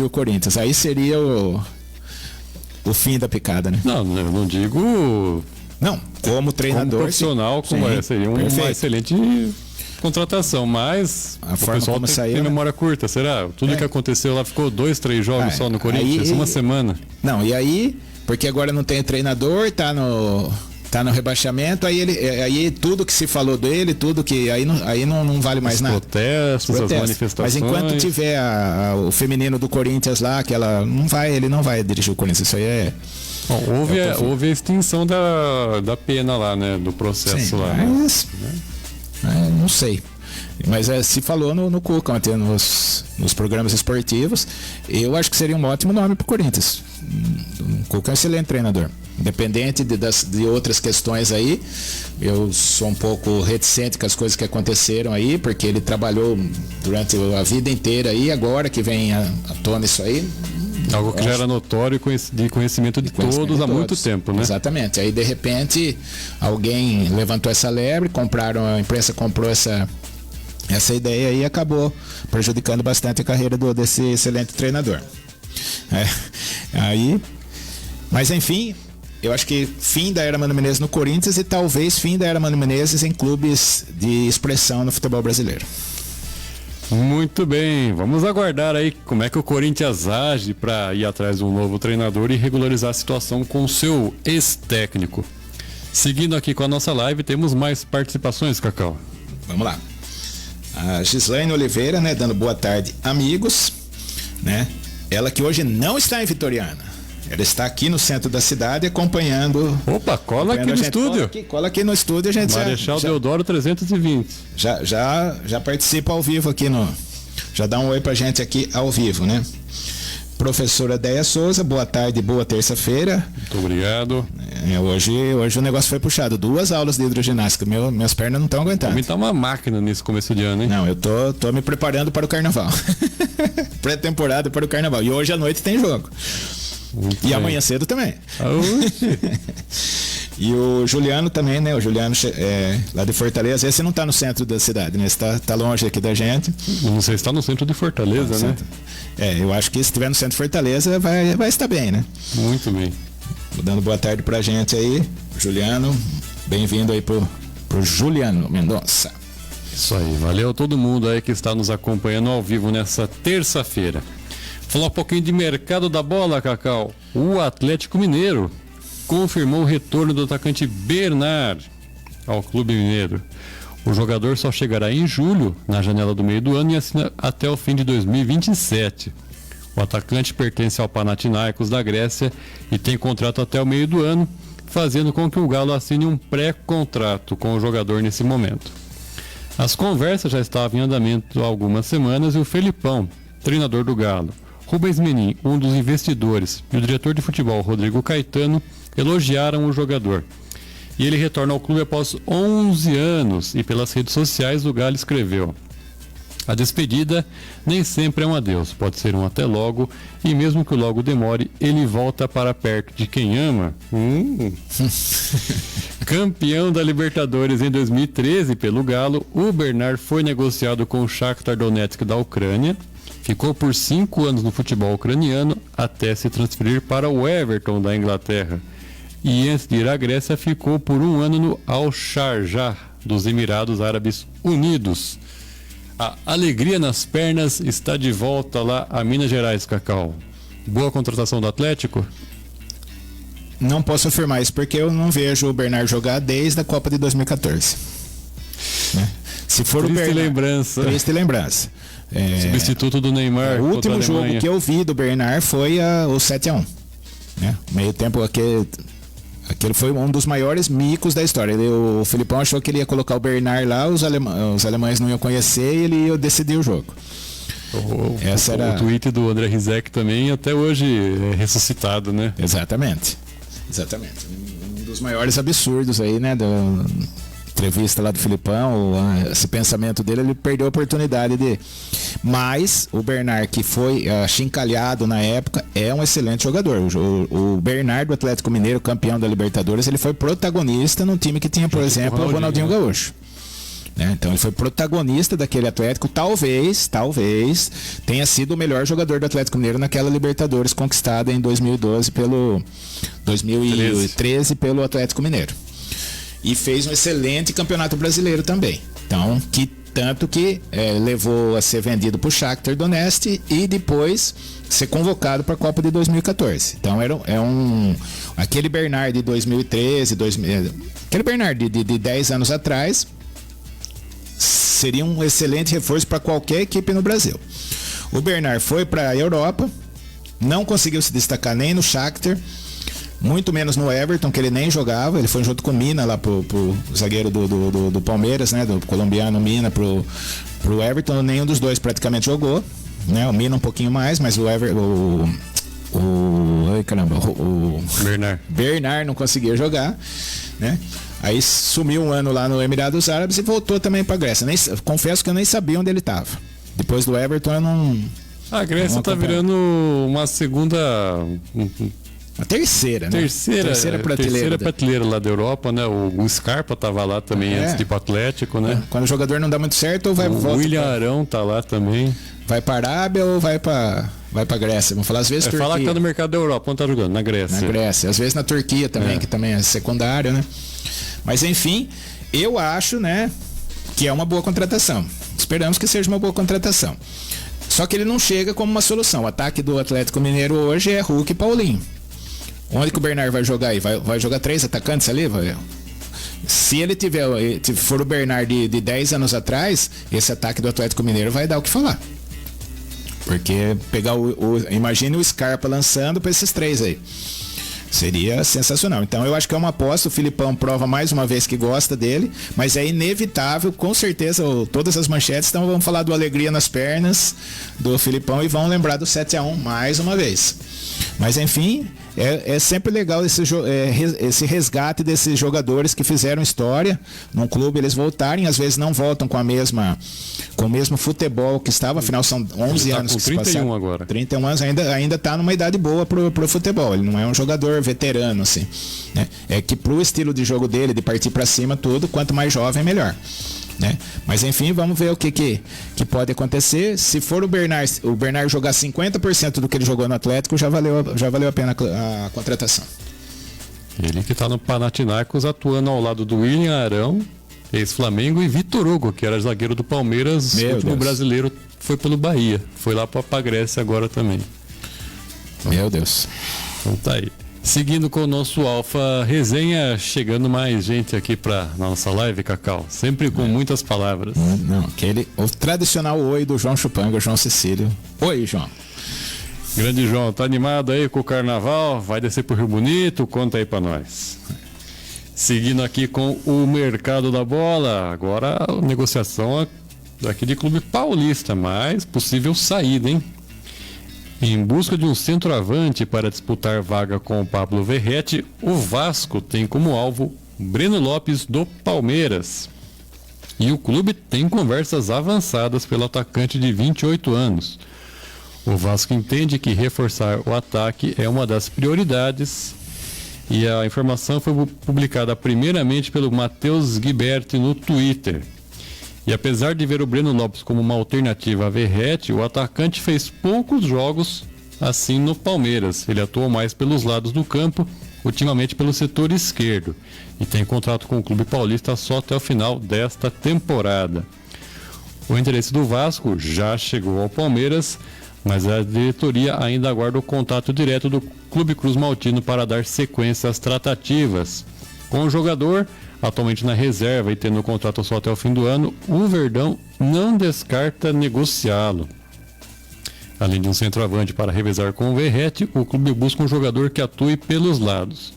o Corinthians. Aí seria o fim da picada, né? Não, eu não digo. Não, como treinador. Como profissional, seria uma excelente contratação, mas a forma pessoal como saiu, tem né? memória curta, será? Tudo que aconteceu lá ficou 2, 3 jogos só no Corinthians, uma semana. Não, e aí, porque agora não tem treinador, tá no rebaixamento, aí tudo que se falou dele, tudo que aí não vale mais nada. Protestos, as manifestações. Mas enquanto tiver o feminino do Corinthians lá, que ele não vai dirigir o Corinthians, isso aí é. Bom, houve a extinção da pena lá, né, do processo. Sim, lá. Mas, não sei. Mas se falou no Cuca ontem, nos programas esportivos. Eu acho que seria um ótimo nome para o Corinthians. O Cuca é um excelente treinador. Independente de outras questões aí, eu sou um pouco reticente com as coisas que aconteceram aí, porque ele trabalhou durante a vida inteira aí, agora que vem à tona isso aí. Algo que já era notório de conhecimento de todos há muito tempo, né? Exatamente. Aí de repente alguém levantou essa lebre, a imprensa comprou essa ideia e acabou prejudicando bastante a carreira desse excelente treinador. Mas enfim, eu acho que fim da era Mano Menezes no Corinthians e talvez fim da era Mano Menezes em clubes de expressão no futebol brasileiro. Muito bem, vamos aguardar aí como é que o Corinthians age para ir atrás de um novo treinador e regularizar a situação com o seu ex-técnico. Seguindo aqui com a nossa live, temos mais participações, Cacau. Vamos lá. A Gislaine Oliveira, né, dando boa tarde, amigos, né? Ela que hoje não está em Vitoriana. Ela está aqui no centro da cidade acompanhando. Opa, cola aqui no estúdio. Cola aqui no estúdio, a gente Marechal Deodoro 320. Já participa ao vivo aqui já dá um oi pra gente aqui ao vivo, né? Professora Deia Souza, boa tarde, boa terça-feira. Muito obrigado. Hoje o negócio foi puxado. 2 aulas de hidroginástica. Minhas pernas não estão aguentando. Pra mim tá uma máquina nesse começo de ano, hein? Não, eu tô me preparando para o carnaval. Pré-temporada para o carnaval. E hoje à noite tem jogo. Muito bem. Amanhã cedo também. E o Juliano também, né? O Juliano lá de Fortaleza. Esse não está no centro da cidade, né? Esse tá longe aqui da gente. Não sei se está no centro de Fortaleza, né? Eu acho que se estiver no centro de Fortaleza vai estar bem, né? Muito bem. Dando boa tarde pra gente aí, Juliano. Bem-vindo aí pro Juliano Mendonça. Isso aí, valeu a todo mundo aí que está nos acompanhando ao vivo nessa terça-feira. Falar um pouquinho de mercado da bola, Cacau. O Atlético Mineiro confirmou o retorno do atacante Bernard ao Clube Mineiro. O jogador só chegará em julho, na janela do meio do ano, e assina até o fim de 2027. O atacante pertence ao Panathinaikos da Grécia e tem contrato até o meio do ano, fazendo com que o Galo assine um pré-contrato com o jogador nesse momento. As conversas já estavam em andamento há algumas semanas e o Felipão, treinador do Galo, Rubens Menin, um dos investidores, e o diretor de futebol, Rodrigo Caetano, elogiaram o jogador. E ele retorna ao clube após 11 anos e pelas redes sociais o Galo escreveu: a despedida nem sempre é um adeus, pode ser um até logo, e mesmo que o logo demore, ele volta para perto de quem ama. Campeão da Libertadores em 2013 pelo Galo, o Bernard foi negociado com o Shakhtar Donetsk da Ucrânia, ficou por 5 anos no futebol ucraniano até se transferir para o Everton da Inglaterra. E antes de ir à Grécia, ficou por 1 ano no Al-Sharjah dos Emirados Árabes Unidos. A alegria nas pernas está de volta lá a Minas Gerais, Cacau. Boa contratação do Atlético? Não posso afirmar isso porque eu não vejo o Bernard jogar desde a Copa de 2014. Né? Se for triste o Bernard, lembrança. Triste lembrança. Substituto do Neymar. O último jogo que eu vi do Bernard foi o 7-1. Né? Meio tempo aquele foi um dos maiores micos da história. O Felipão achou que ele ia colocar o Bernard lá, os alemães não iam conhecer e ele ia decidir o jogo. O tweet do André Rizek também até hoje é ressuscitado, né? Exatamente. Um dos maiores absurdos aí, né? Da entrevista lá do Felipão, esse pensamento dele, ele perdeu a oportunidade de... Mas o Bernard, que foi achincalhado na época, é um excelente jogador. O Bernard do Atlético Mineiro, campeão da Libertadores, ele foi protagonista num time que tinha, por exemplo, o Ronaldinho Gaúcho. Né? Então ele foi protagonista daquele Atlético, talvez tenha sido o melhor jogador do Atlético Mineiro naquela Libertadores conquistada em 2013 pelo Atlético Mineiro. E fez um excelente campeonato brasileiro também. Então, tanto que levou a ser vendido para o Shakhtar Donetsk e depois ser convocado para a Copa de 2014. Então aquele Bernard de 2013, aquele Bernard de 10 anos atrás seria um excelente reforço para qualquer equipe no Brasil. O Bernard foi para a Europa, não conseguiu se destacar nem no Shakhtar, muito menos no Everton, que ele nem jogava. Ele foi junto com o Mina lá pro zagueiro do Palmeiras, né? Do colombiano Mina pro Everton. Nenhum dos dois praticamente jogou, né? O Mina um pouquinho mais, mas o Bernard não conseguia jogar, né? Aí sumiu um ano lá no Emirados Árabes e voltou também para a Grécia. Confesso que eu nem sabia onde ele estava. Depois do Everton eu não... A Grécia está virando uma segunda... A terceira, né? Terceira prateleira lá da Europa, né? O Scarpa tava lá também antes de ir pro Atlético, né? Quando o jogador não dá muito certo, ou o William Arão tá lá também. Vai para a Arábia ou vai para Grécia? Vamos falar às vezes Turquia. Falar que tá no mercado da Europa, onde tá jogando? Na Grécia. Na Grécia, às vezes na Turquia também, que também é secundário, né? Mas enfim, eu acho, né, que é uma boa contratação. Esperamos que seja uma boa contratação. Só que ele não chega como uma solução. O ataque do Atlético Mineiro hoje é Hulk e Paulinho. Onde que o Bernard vai jogar aí? Vai jogar 3 atacantes ali? Se ele for o Bernard de 10 anos atrás, esse ataque do Atlético Mineiro vai dar o que falar. Porque pegar imagine o Scarpa lançando para esses 3 aí. Seria sensacional. Então eu acho que é uma aposta. O Filipão prova mais uma vez que gosta dele, mas é inevitável, com certeza, todas as manchetes. Então vamos falar do alegria nas pernas do Filipão e vão lembrar do 7-1 mais uma vez. Mas enfim, é sempre legal esse resgate desses jogadores que fizeram história num clube, eles voltarem, às vezes não voltam com o mesmo futebol que estava, afinal são 11 anos com que se passaram. 31 agora. 31 anos, ainda está numa idade boa pro futebol, ele não é um jogador veterano assim, né? É que pro estilo de jogo dele, de partir para cima tudo, quanto mais jovem melhor, né? Mas enfim, vamos ver o que pode acontecer. Se for o Bernard jogar 50% do que ele jogou no Atlético, já valeu a pena a contratação. Ele que está no Panathinaikos, atuando ao lado do William Arão, ex-Flamengo, e Vitor Hugo, que era zagueiro do Palmeiras, último brasileiro, foi pelo Bahia, foi lá para a Grécia agora também. Meu Deus. Então tá aí. Seguindo com o nosso Alfa Resenha, chegando mais gente aqui para nossa live, Cacau. Sempre com muitas palavras. Não, o tradicional oi do João Chupanga, João Cecílio. Oi, João. Grande João, tá animado aí com o carnaval? Vai descer pro Rio Bonito? Conta aí para nós. Seguindo aqui com o mercado da bola, agora a negociação aqui de clube paulista, mas possível saída, hein? Em busca de um centroavante para disputar vaga com o Pablo Verratti, o Vasco tem como alvo Breno Lopes do Palmeiras. E o clube tem conversas avançadas pelo atacante de 28 anos. O Vasco entende que reforçar o ataque é uma das prioridades e a informação foi publicada primeiramente pelo Matheus Ghiberti no Twitter. E apesar de ver o Breno Lopes como uma alternativa a Verratti, o atacante fez poucos jogos assim no Palmeiras. Ele atuou mais pelos lados do campo, ultimamente pelo setor esquerdo, e tem contrato com o clube paulista só até o final desta temporada. O interesse do Vasco já chegou ao Palmeiras, mas a diretoria ainda aguarda o contato direto do Clube Cruz Maltino para dar sequência às tratativas. Com o jogador atualmente na reserva e tendo o contrato só até o fim do ano, o Verdão não descarta negociá-lo. Além de um centroavante para revezar com o Verratti, o clube busca um jogador que atue pelos lados.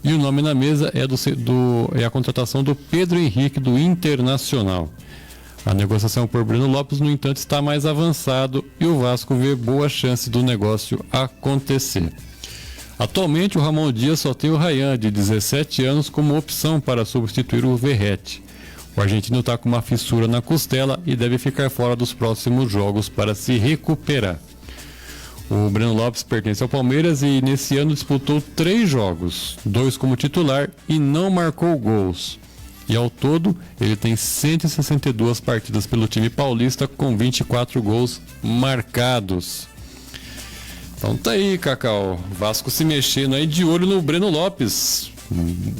E o nome na mesa é a contratação do Pedro Henrique do Internacional. A negociação por Breno Lopes, no entanto, está mais avançado e o Vasco vê boa chance do negócio acontecer. Atualmente, o Ramon Dias só tem o Ryan, de 17 anos, como opção para substituir o Verratti. O argentino está com uma fissura na costela e deve ficar fora dos próximos jogos para se recuperar. O Breno Lopes pertence ao Palmeiras e nesse ano disputou 3 jogos, 2 como titular e não marcou gols. E ao todo, ele tem 162 partidas pelo time paulista com 24 gols marcados. Então tá aí, Cacau. Vasco se mexendo aí, de olho no Breno Lopes.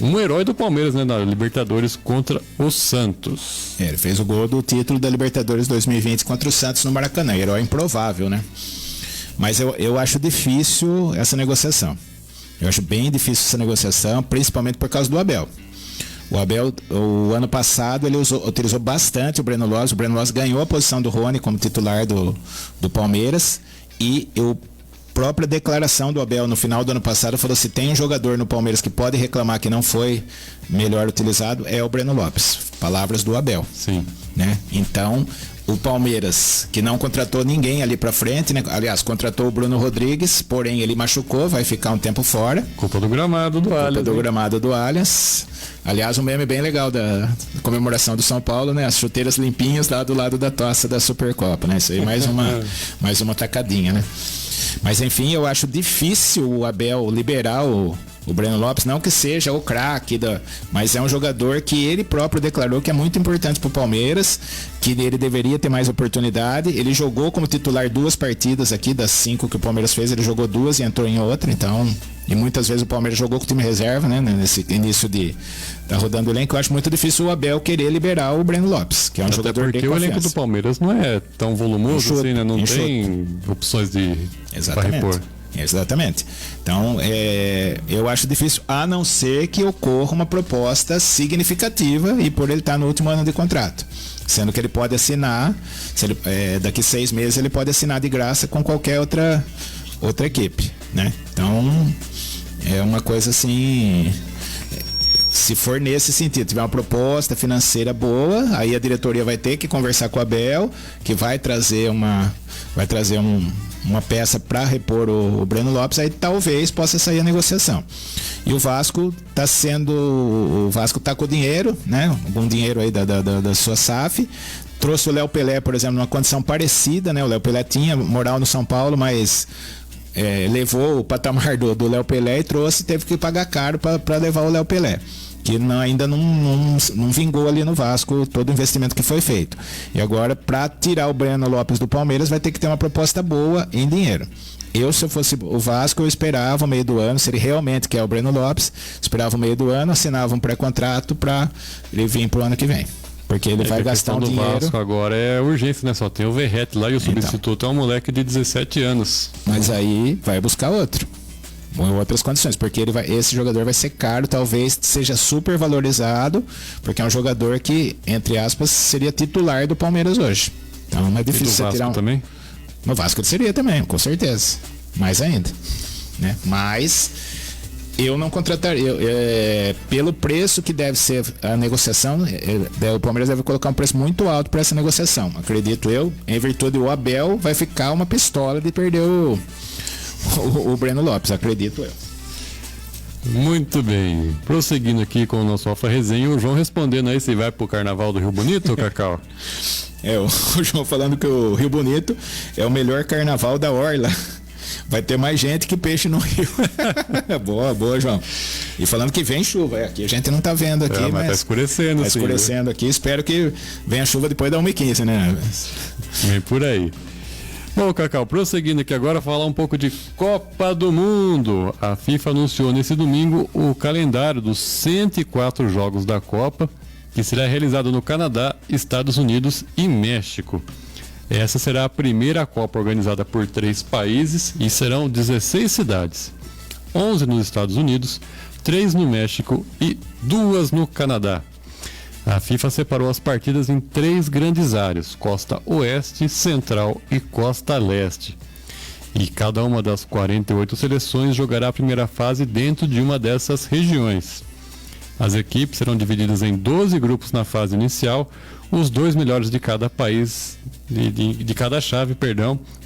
Um herói do Palmeiras, né? Na Libertadores contra o Santos. Ele fez o gol do título da Libertadores 2020 contra o Santos no Maracanã. Herói improvável, né? Mas eu acho difícil essa negociação. Eu acho bem difícil essa negociação, principalmente por causa do Abel. O Abel, o ano passado, ele utilizou bastante o Breno Lopes. O Breno Lopes ganhou a posição do Rony como titular do Palmeiras. E própria declaração do Abel no final do ano passado falou: se tem um jogador no Palmeiras que pode reclamar que não foi melhor utilizado, é o Breno Lopes. Palavras do Abel. Sim. Né? Então, o Palmeiras, que não contratou ninguém ali pra frente, né? Aliás, contratou o Bruno Rodrigues, porém ele machucou, vai ficar um tempo fora. Culpa do gramado do Allianz. Culpa do gramado do Allianz. Aliás, um meme bem legal da comemoração do São Paulo, né? As chuteiras limpinhas lá do lado da taça da Supercopa, né? Isso aí mais uma tacadinha, né? Mas enfim, eu acho difícil o Abel liberar o Breno Lopes, não que seja o craque, mas é um jogador que ele próprio declarou que é muito importante para o Palmeiras, que ele deveria ter mais oportunidade. Ele jogou como titular 2 partidas aqui, das 5 que o Palmeiras fez, ele jogou 2 e entrou em outra, então... E muitas vezes o Palmeiras jogou com o time reserva, né? Nesse início da rodando o elenco. Eu acho muito difícil o Abel querer liberar o Breno Lopes, que é um até jogador de confiança. Porque o elenco do Palmeiras não é tão volumoso assim, né? Não tem opções para repor. Exatamente. Então, eu acho difícil, a não ser que ocorra uma proposta significativa e por ele estar no último ano de contrato. Sendo que ele pode assinar, daqui 6 meses ele pode assinar de graça com qualquer outra equipe, né? Então, é uma coisa assim, se for nesse sentido, tiver uma proposta financeira boa, aí a diretoria vai ter que conversar com o Abel, que vai trazer uma peça para repor o Breno Lopes, aí talvez possa sair a negociação. E o Vasco tá com dinheiro, né? Algum dinheiro aí da sua SAF. Trouxe o Léo Pelé, por exemplo, numa condição parecida, né? O Léo Pelé tinha moral no São Paulo, mas levou o patamar do Léo Pelé e teve que pagar caro para levar o Léo Pelé, que ainda não vingou ali no Vasco todo o investimento que foi feito. E agora, para tirar o Breno Lopes do Palmeiras, vai ter que ter uma proposta boa em dinheiro. Se eu fosse o Vasco, eu esperava o meio do ano, se ele realmente quer o Breno Lopes, esperava o meio do ano, assinava um pré-contrato para ele vir pro ano que vem. Porque ele vai gastar um dinheiro. O Vasco agora é urgência, né? Só tem o Verratti lá e o substituto é um moleque de 17 anos. Mas aí vai buscar outro. em outras condições, porque esse jogador vai ser caro, talvez seja super valorizado, porque é um jogador que, entre aspas, seria titular do Palmeiras hoje. Então é difícil você tirar também? No Vasco ele seria também, com certeza. Mais ainda, né? Mas eu não contrataria. Pelo preço que deve ser a negociação, o Palmeiras deve colocar um preço muito alto para essa negociação. Acredito eu, em virtude do Abel, vai ficar uma pistola de perder o Breno Lopes, acredito eu. Muito bem. Prosseguindo aqui com o nosso Alfa Resenha, o João respondendo aí se vai pro Carnaval do Rio Bonito, Cacau? O João falando que o Rio Bonito é o melhor carnaval da Orla. Vai ter mais gente que peixe no rio. Boa, João. E falando que vem chuva. Aqui a gente não tá vendo aqui, mas tá escurecendo. Tá escurecendo aqui. Espero que venha chuva depois da 1h15, né? Vem por aí. Bom, Cacau, prosseguindo aqui agora, falar um pouco de Copa do Mundo. A FIFA anunciou nesse domingo o calendário dos 104 jogos da Copa, que será realizado no Canadá, Estados Unidos e México. Essa será a primeira Copa organizada por 3 países e serão 16 cidades, 11 nos Estados Unidos, 3 no México e 2 no Canadá. A FIFA separou as partidas em 3 grandes áreas, Costa Oeste, Central e Costa Leste. E cada uma das 48 seleções jogará a primeira fase dentro de uma dessas regiões. As equipes serão divididas em 12 grupos na fase inicial, os 2 melhores de cada país, de cada chave,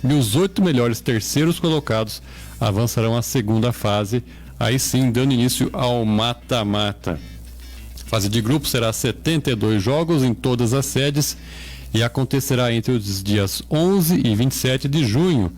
e os 8 melhores terceiros colocados avançarão à segunda fase, aí sim dando início ao mata-mata. A fase de grupo será 72 jogos em todas as sedes e acontecerá entre os dias 11 e 27 de junho.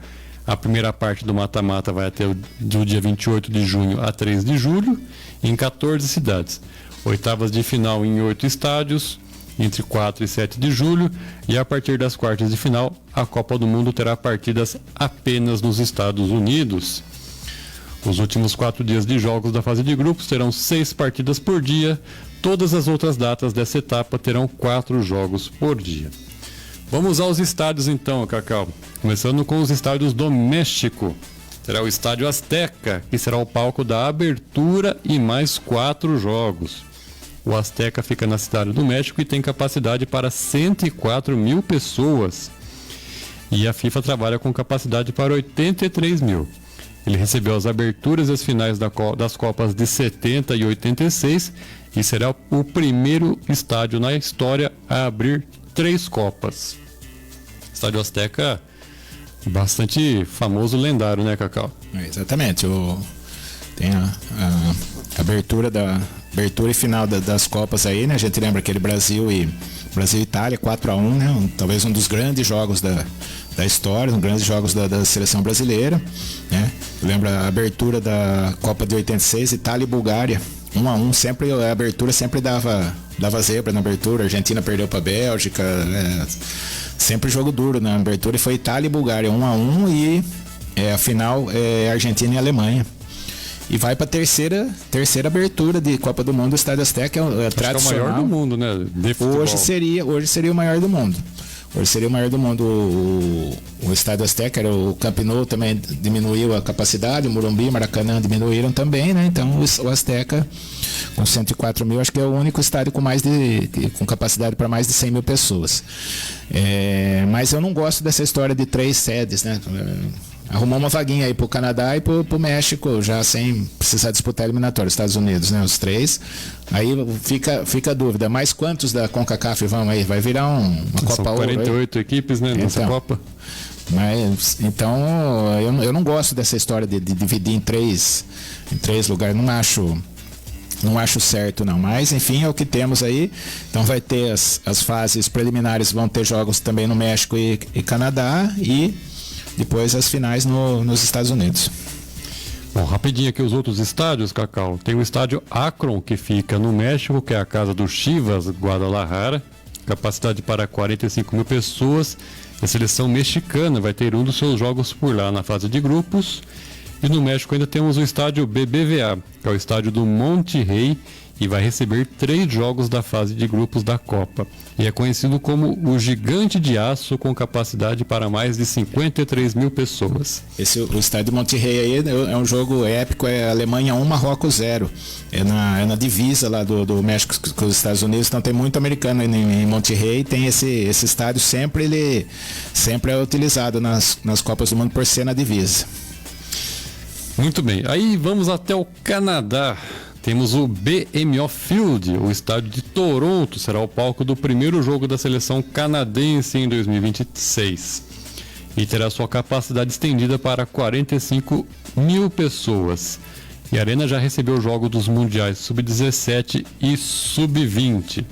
A primeira parte do mata-mata vai até do dia 28 de junho a 3 de julho, em 14 cidades. Oitavas de final em 8 estádios, entre 4 e 7 de julho, e a partir das quartas de final, a Copa do Mundo terá partidas apenas nos Estados Unidos. Os últimos 4 dias de jogos da fase de grupos terão 6 partidas por dia. Todas as outras datas dessa etapa terão 4 jogos por dia. Vamos aos estádios então, Cacau. Começando com os estádios do México. Terá o Estádio Azteca, que será o palco da abertura e mais 4 jogos. O Azteca fica na cidade do México e tem capacidade para 104 mil pessoas. E a FIFA trabalha com capacidade para 83 mil. Ele recebeu as aberturas e as finais das Copas de 70 e 86 e será o primeiro estádio na história a abrir 3 Copas. Estádio Azteca, bastante famoso, lendário, né, Cacau? Exatamente. Tem a abertura e final das Copas aí, né? A gente lembra aquele Brasil e Itália 4-1, né? Talvez um dos grandes jogos da história, um dos grandes jogos da seleção brasileira, né? Lembra a abertura da Copa de 86, Itália e Bulgária, 1-1, sempre a abertura sempre dava zebra na abertura. A Argentina perdeu para a Bélgica, sempre jogo duro na abertura, e foi Itália e Bulgária 1-1, e a final é Argentina e Alemanha. E vai para a terceira abertura de Copa do Mundo. O Estádio Azteca é tradicional. É o maior do mundo, né? De futebol. Hoje seria o maior do mundo. Hoje seria o maior do mundo o Estádio Azteca. O Camp Nou também diminuiu a capacidade, o Morumbi, Maracanã diminuíram também, né? Então o Azteca, com 104 mil, acho que é o único estádio com capacidade para mais de 100 mil pessoas. Mas eu não gosto dessa história de 3 sedes, né? Arrumou uma vaguinha aí pro Canadá e pro México, já sem precisar disputar eliminatório, Estados Unidos, né? Os 3. Aí fica a dúvida, mas quantos da CONCACAF vão aí? Vai virar uma Copa Ouro? 48 equipes, né, nessa Copa. Mas, então, eu não gosto dessa história de dividir em três lugares, não acho certo não, mas enfim, é o que temos aí. Então vai ter as fases preliminares, vão ter jogos também no México e Canadá, e depois as finais nos Estados Unidos. Bom, rapidinho aqui os outros estádios, Cacau. Tem o estádio Akron, que fica no México, que é a casa do Chivas Guadalajara, capacidade para 45 mil pessoas. A seleção mexicana vai ter um dos seus jogos por lá na fase de grupos. E no México ainda temos o estádio BBVA, que é o estádio do Monterrey, e vai receber 3 jogos da fase de grupos da Copa. E é conhecido como o Gigante de Aço, com capacidade para mais de 53 mil pessoas. O estádio de Monterrey aí é um jogo épico, é Alemanha 1, Marrocos 0. É na divisa lá do México com os Estados Unidos, então tem muito americano em Monterrey, tem esse estádio ele sempre é utilizado nas Copas do Mundo por ser na divisa. Muito bem, aí vamos até o Canadá. Temos o BMO Field, o estádio de Toronto, será o palco do primeiro jogo da seleção canadense em 2026. E terá sua capacidade estendida para 45 mil pessoas. E a Arena já recebeu o jogo dos Mundiais Sub-17 e Sub-20.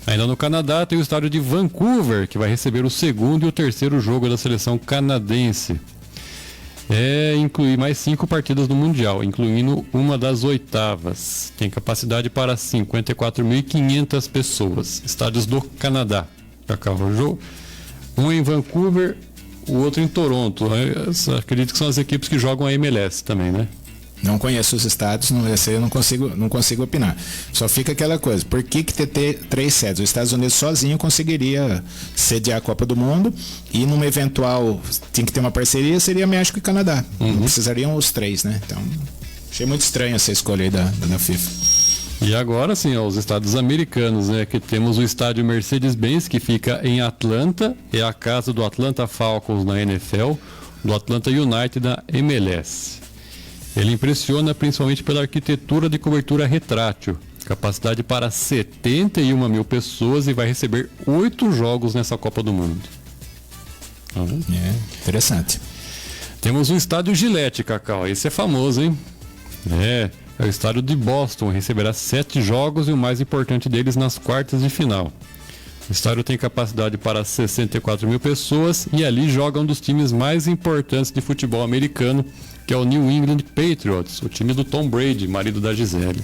Ainda no Canadá tem o estádio de Vancouver, que vai receber o segundo e o terceiro jogo da seleção canadense. Incluir mais 5 partidas no Mundial, incluindo uma das oitavas. Tem capacidade para 54.500 pessoas. Estádios do Canadá. Um em Vancouver, o outro em Toronto. Acredito que são as equipes que jogam a MLS também, né? Não conheço os estádios, eu não consigo opinar. Só fica aquela coisa, por que ter 3 sedes? Os Estados Unidos sozinho conseguiria sediar a Copa do Mundo e numa eventual, tinha que ter uma parceria, seria México e Canadá. Não precisariam os 3, né? Então, achei muito estranho essa escolha aí da FIFA. E agora sim, os estados americanos, né? Que temos o estádio Mercedes-Benz, que fica em Atlanta, é a casa do Atlanta Falcons na NFL, do Atlanta United na MLS. Ele impressiona principalmente pela arquitetura de cobertura retrátil, capacidade para 71 mil pessoas e vai receber 8 jogos nessa Copa do Mundo. Interessante. Temos o estádio Gillette, Cacau, esse é famoso, hein? É o estádio de Boston, receberá 7 jogos e o mais importante deles nas quartas de final. O estádio tem capacidade para 64 mil pessoas e ali joga um dos times mais importantes de futebol americano, que é o New England Patriots, o time do Tom Brady, marido da Gisele.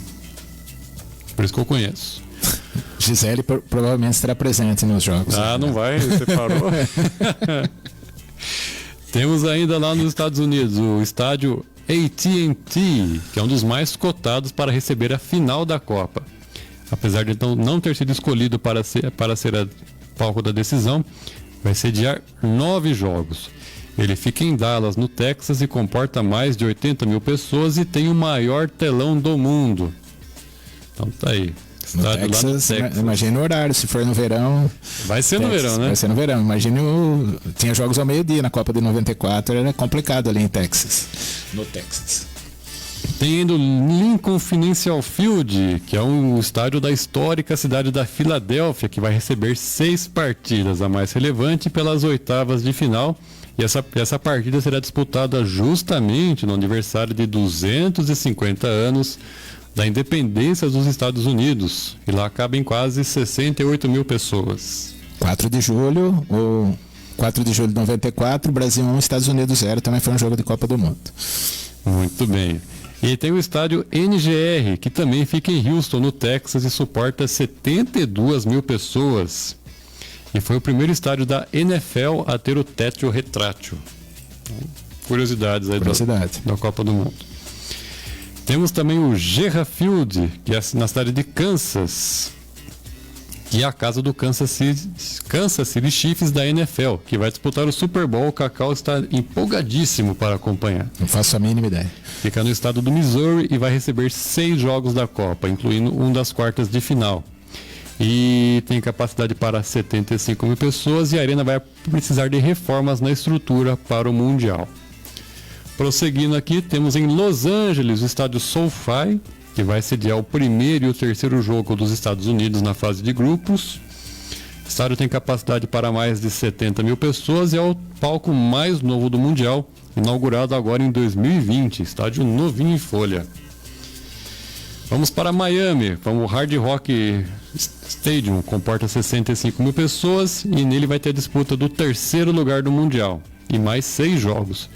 Por isso que eu conheço. Gisele provavelmente estará presente nos jogos. Não vai, você parou. Temos ainda lá nos Estados Unidos o estádio AT&T, que é um dos mais cotados para receber a final da Copa. Apesar de não ter sido escolhido para ser a palco da decisão, vai sediar 9 jogos. Ele fica em Dallas, no Texas, e comporta mais de 80 mil pessoas e tem o maior telão do mundo. Então tá aí. Estádio lá no Texas. Imagina o horário, se for no verão. Vai ser no verão, né? Vai ser no verão. Imagina tinha jogos ao meio-dia na Copa de 94, era complicado ali em Texas. No Texas. Tem ainda o Lincoln Financial Field, que é um estádio da histórica cidade da Filadélfia, que vai receber 6 partidas, a mais relevante pelas oitavas de final. E essa partida será disputada justamente no aniversário de 250 anos da independência dos Estados Unidos. E lá cabem quase 68 mil pessoas. 4 de julho de 94, Brasil 1, Estados Unidos 0, também foi um jogo de Copa do Mundo. Muito bem. E tem o estádio NGR, que também fica em Houston, no Texas, e suporta 72 mil pessoas. E foi o primeiro estádio da NFL a ter o teto retrátil. Curiosidades aí da Copa do Mundo. Temos também o Gerra Field, que é na cidade de Kansas, que é a casa do Kansas City Chiefs da NFL, que vai disputar o Super Bowl. O Cacau está empolgadíssimo para acompanhar. Não faço a mínima ideia. Fica no estado do Missouri e vai receber 6 jogos da Copa, incluindo um das quartas de final. E tem capacidade para 75 mil pessoas e a arena vai precisar de reformas na estrutura para o Mundial. Prosseguindo aqui, temos em Los Angeles o estádio SoFi, que vai sediar o primeiro e o terceiro jogo dos Estados Unidos na fase de grupos. O estádio tem capacidade para mais de 70 mil pessoas e é o palco mais novo do Mundial, inaugurado agora em 2020, estádio novinho em folha. Vamos para Miami, o Hard Rock Stadium, comporta 65 mil pessoas e nele vai ter a disputa do terceiro lugar do Mundial e mais 6 jogos.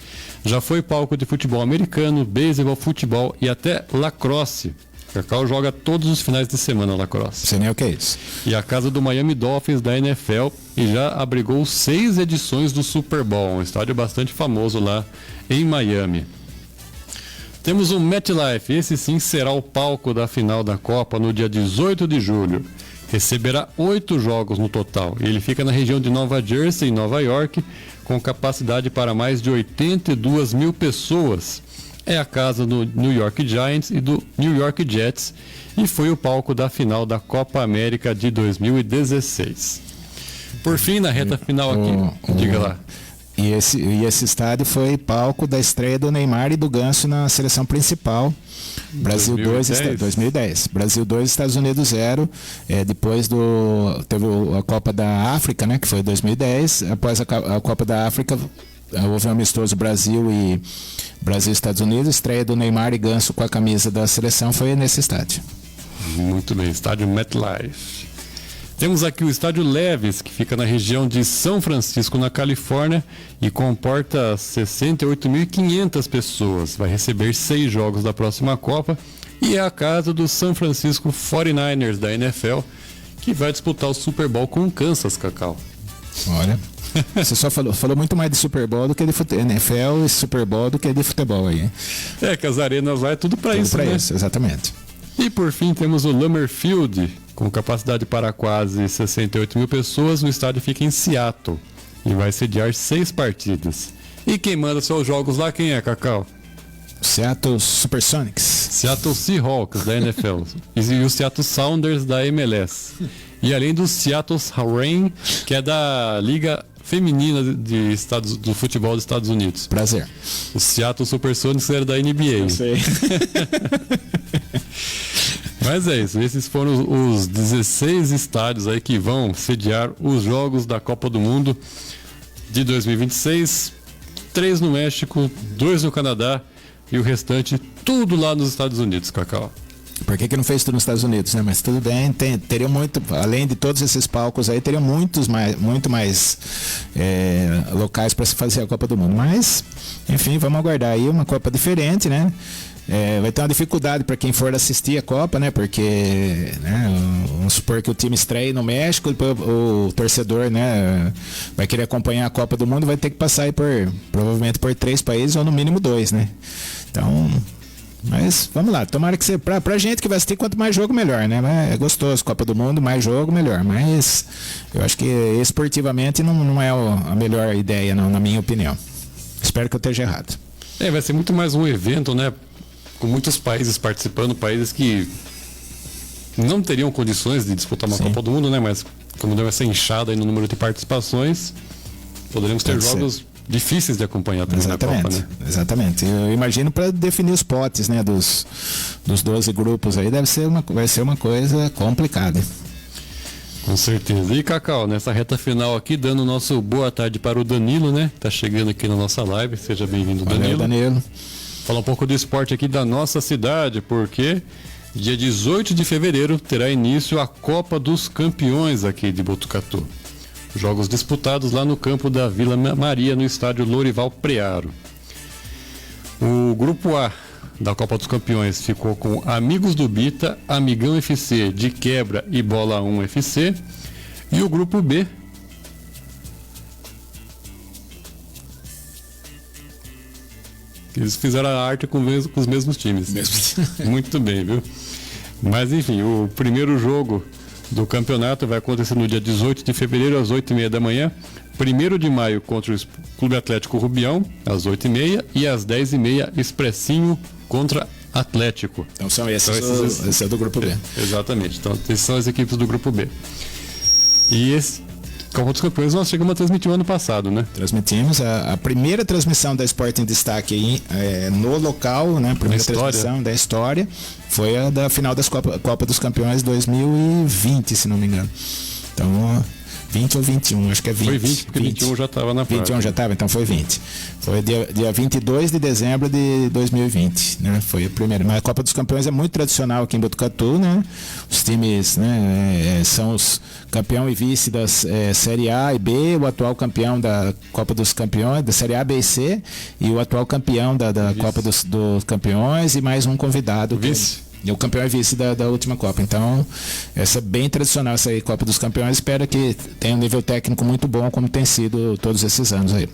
Já foi palco de futebol americano, beisebol, futebol e até lacrosse. Cacau joga todos os finais de semana lacrosse. Sei nem o que é isso. E a casa do Miami Dolphins da NFL e já abrigou 6 edições do Super Bowl, um estádio bastante famoso lá em Miami. Temos o MetLife, esse sim será o palco da final da Copa no dia 18 de julho. Receberá 8 jogos no total. Ele fica na região de Nova Jersey, em Nova York, com capacidade para mais de 82 mil pessoas. É a casa do New York Giants e do New York Jets e foi o palco da final da Copa América de 2016. Por fim, na reta final aqui, diga lá. E esse estádio foi palco da estreia do Neymar e do Ganso na seleção principal. Brasil 2010. Brasil 2, Estados Unidos 0. Depois teve a Copa da África, né, que foi 2010. Após a Copa da África, houve um amistoso Brasil e Estados Unidos. Estreia do Neymar e Ganso com a camisa da seleção foi nesse estádio. Muito bem, estádio MetLife. Temos aqui o estádio Levi's, que fica na região de São Francisco, na Califórnia, e comporta 68.500 pessoas. Vai receber 6 jogos da próxima Copa e é a casa do San Francisco 49ers da NFL, que vai disputar o Super Bowl com o Kansas, Cacau. Olha, você só falou muito mais de Super Bowl do que de NFL e Super Bowl do que de futebol aí. Que as arenas lá é tudo para isso, né? Isso, exatamente. E por fim temos o Lambeau Field, com capacidade para quase 68 mil pessoas. O estádio fica em Seattle e vai sediar 6 partidas. E quem manda seus jogos lá, quem é, Cacau? Seattle Supersonics. Seattle Seahawks da NFL e o Seattle Sounders da MLS. E além do Seattle Reign, que é da Liga Feminina do futebol dos Estados Unidos. Prazer. O Seattle Supersonics era da NBA. Eu sei. Mas é isso, esses foram os 16 estádios aí que vão sediar os jogos da Copa do Mundo de 2026, 3 no México, 2 no Canadá e o restante tudo lá nos Estados Unidos, Cacau. Por que não fez tudo nos Estados Unidos, né? Mas tudo bem, teria muito, além de todos esses palcos aí, teriam muito mais locais para se fazer a Copa do Mundo. Mas, enfim, vamos aguardar aí uma Copa diferente, né? Vai ter uma dificuldade para quem for assistir a Copa, né? Porque, né, vamos supor que o time estreie no México, o torcedor, né, vai querer acompanhar a Copa do Mundo, vai ter que passar aí provavelmente por 3 países ou no mínimo 2, né? Então, mas vamos lá, tomara que pra gente que vai assistir, quanto mais jogo melhor, né? É gostoso, Copa do Mundo, mais jogo melhor, mas eu acho que esportivamente não é a melhor ideia, não, na minha opinião. Espero que eu esteja errado. Vai ser muito mais um evento, né? Com muitos países participando, países que não teriam condições de disputar uma Copa do Mundo, né? Mas como deu essa inchada aí no número de participações, poderemos ter jogos difíceis de acompanhar também na Copa, né? Exatamente. Eu imagino para definir os potes, né? Dos 12 grupos aí, vai ser uma coisa complicada. Com certeza. E Cacau, nessa reta final aqui, dando o nosso boa tarde para o Danilo, né? Tá chegando aqui na nossa live. Seja bem-vindo, Danilo. Valeu, Danilo. Falar um pouco do esporte aqui da nossa cidade, porque dia 18 de fevereiro terá início a Copa dos Campeões aqui de Botucatu. Jogos disputados lá no campo da Vila Maria, no estádio Lorival Prearo. O grupo A da Copa dos Campeões ficou com Amigos do Bita, Amigão FC, De Quebra e Bola 1 FC. E o grupo B eles fizeram a arte com os mesmos times. Muito bem, viu? Mas enfim, o primeiro jogo do campeonato vai acontecer no dia 18 de fevereiro, às 8h30 da manhã. 1º de maio contra o Clube Atlético Rubião, às 8h30. E às 10h30, Expressinho contra Atlético. Então são esse é do grupo B. Exatamente. Então essas são as equipes do grupo B. E esse Copa dos Campeões nós chegamos a transmitir o ano passado, né? Transmitimos a primeira transmissão da Esporte em Destaque aí, no local, né? A primeira transmissão da história foi a da final das Copa dos Campeões 2020, se não me engano. Então, 20 ou 21, acho que é 20. Foi 20, porque 21 já estava na prática. 21 já estava, então foi 20. Foi dia 22 de dezembro de 2020, né? Foi a primeira. Mas a Copa dos Campeões é muito tradicional aqui em Botucatu, né? Os times, né, são os campeão e vice das Série A e B, o atual campeão da Copa dos Campeões, da Série A, B e C, e o atual campeão da Copa dos Campeões e mais um convidado. Vice. E o campeão é vice da última Copa. Então, essa é bem tradicional, essa aí, Copa dos Campeões. Espero que tenha um nível técnico muito bom, como tem sido todos esses anos aí.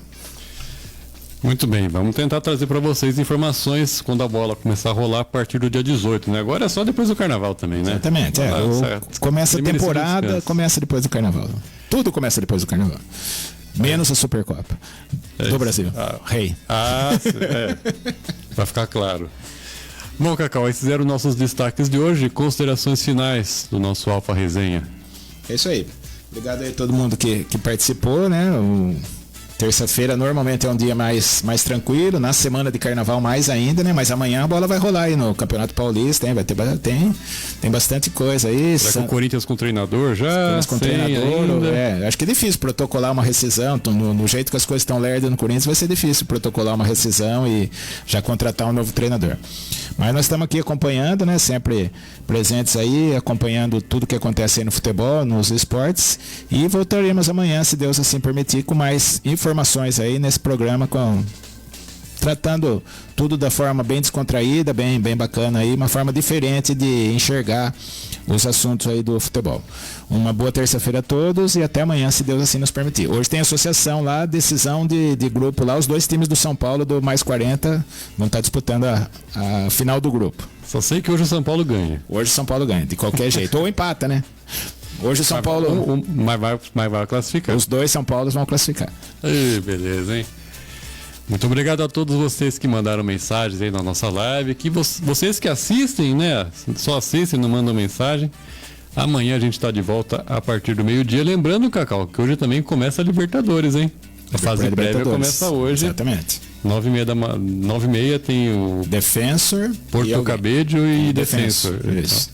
Muito bem, vamos tentar trazer para vocês informações quando a bola começar a rolar a partir do dia 18, né? Agora é só depois do carnaval também, né? Exatamente, começa a temporada, começa depois do carnaval. Tudo começa depois do carnaval. Menos a Supercopa do Brasil. Rei. Vai ficar claro. Bom, Cacau, esses eram nossos destaques de hoje. Considerações finais do nosso Alfa Resenha. É isso aí. Obrigado aí a todo mundo que participou, né? Terça-feira normalmente é um dia mais tranquilo, na semana de carnaval mais ainda, né? Mas amanhã a bola vai rolar aí no Campeonato Paulista, hein? Tem bastante coisa aí. Será que o Corinthians com treinador já? Com treinador, acho que é difícil protocolar uma rescisão, no jeito que as coisas estão lerdas no Corinthians, vai ser difícil protocolar uma rescisão e já contratar um novo treinador. Mas nós estamos aqui acompanhando, né? Sempre presentes aí, acompanhando tudo que acontece aí no futebol, nos esportes, e voltaremos amanhã, se Deus assim permitir, com mais informações aí nesse programa, tratando tudo da forma bem descontraída, bem bacana aí, uma forma diferente de enxergar os assuntos aí do futebol. Uma boa terça-feira a todos e até amanhã, se Deus assim nos permitir. Hoje tem associação lá, decisão de grupo lá, os dois times do São Paulo do mais 40 vão estar disputando a final do grupo. Só sei que hoje o São Paulo ganha. Hoje o São Paulo ganha, de qualquer jeito. Ou empata, né? Hoje o São Paulo... Mas vai classificar. Os dois São Paulos vão classificar. Beleza, hein? Muito obrigado a todos vocês que mandaram mensagens aí na nossa live. Que vocês que assistem, né? Só assistem, não mandam mensagem. Amanhã a gente está de volta a partir do meio-dia. Lembrando, Cacau, que hoje também começa a Libertadores, hein? A fase prévia começa hoje. Exatamente. 9h30 tem o Defensor, Porto Cabedelo e Defensor. Isso.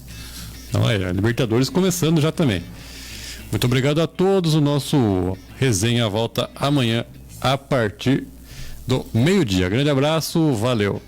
Então a Libertadores começando já também. Muito obrigado a todos. O nosso resenha volta amanhã a partir do meio-dia. Grande abraço, valeu.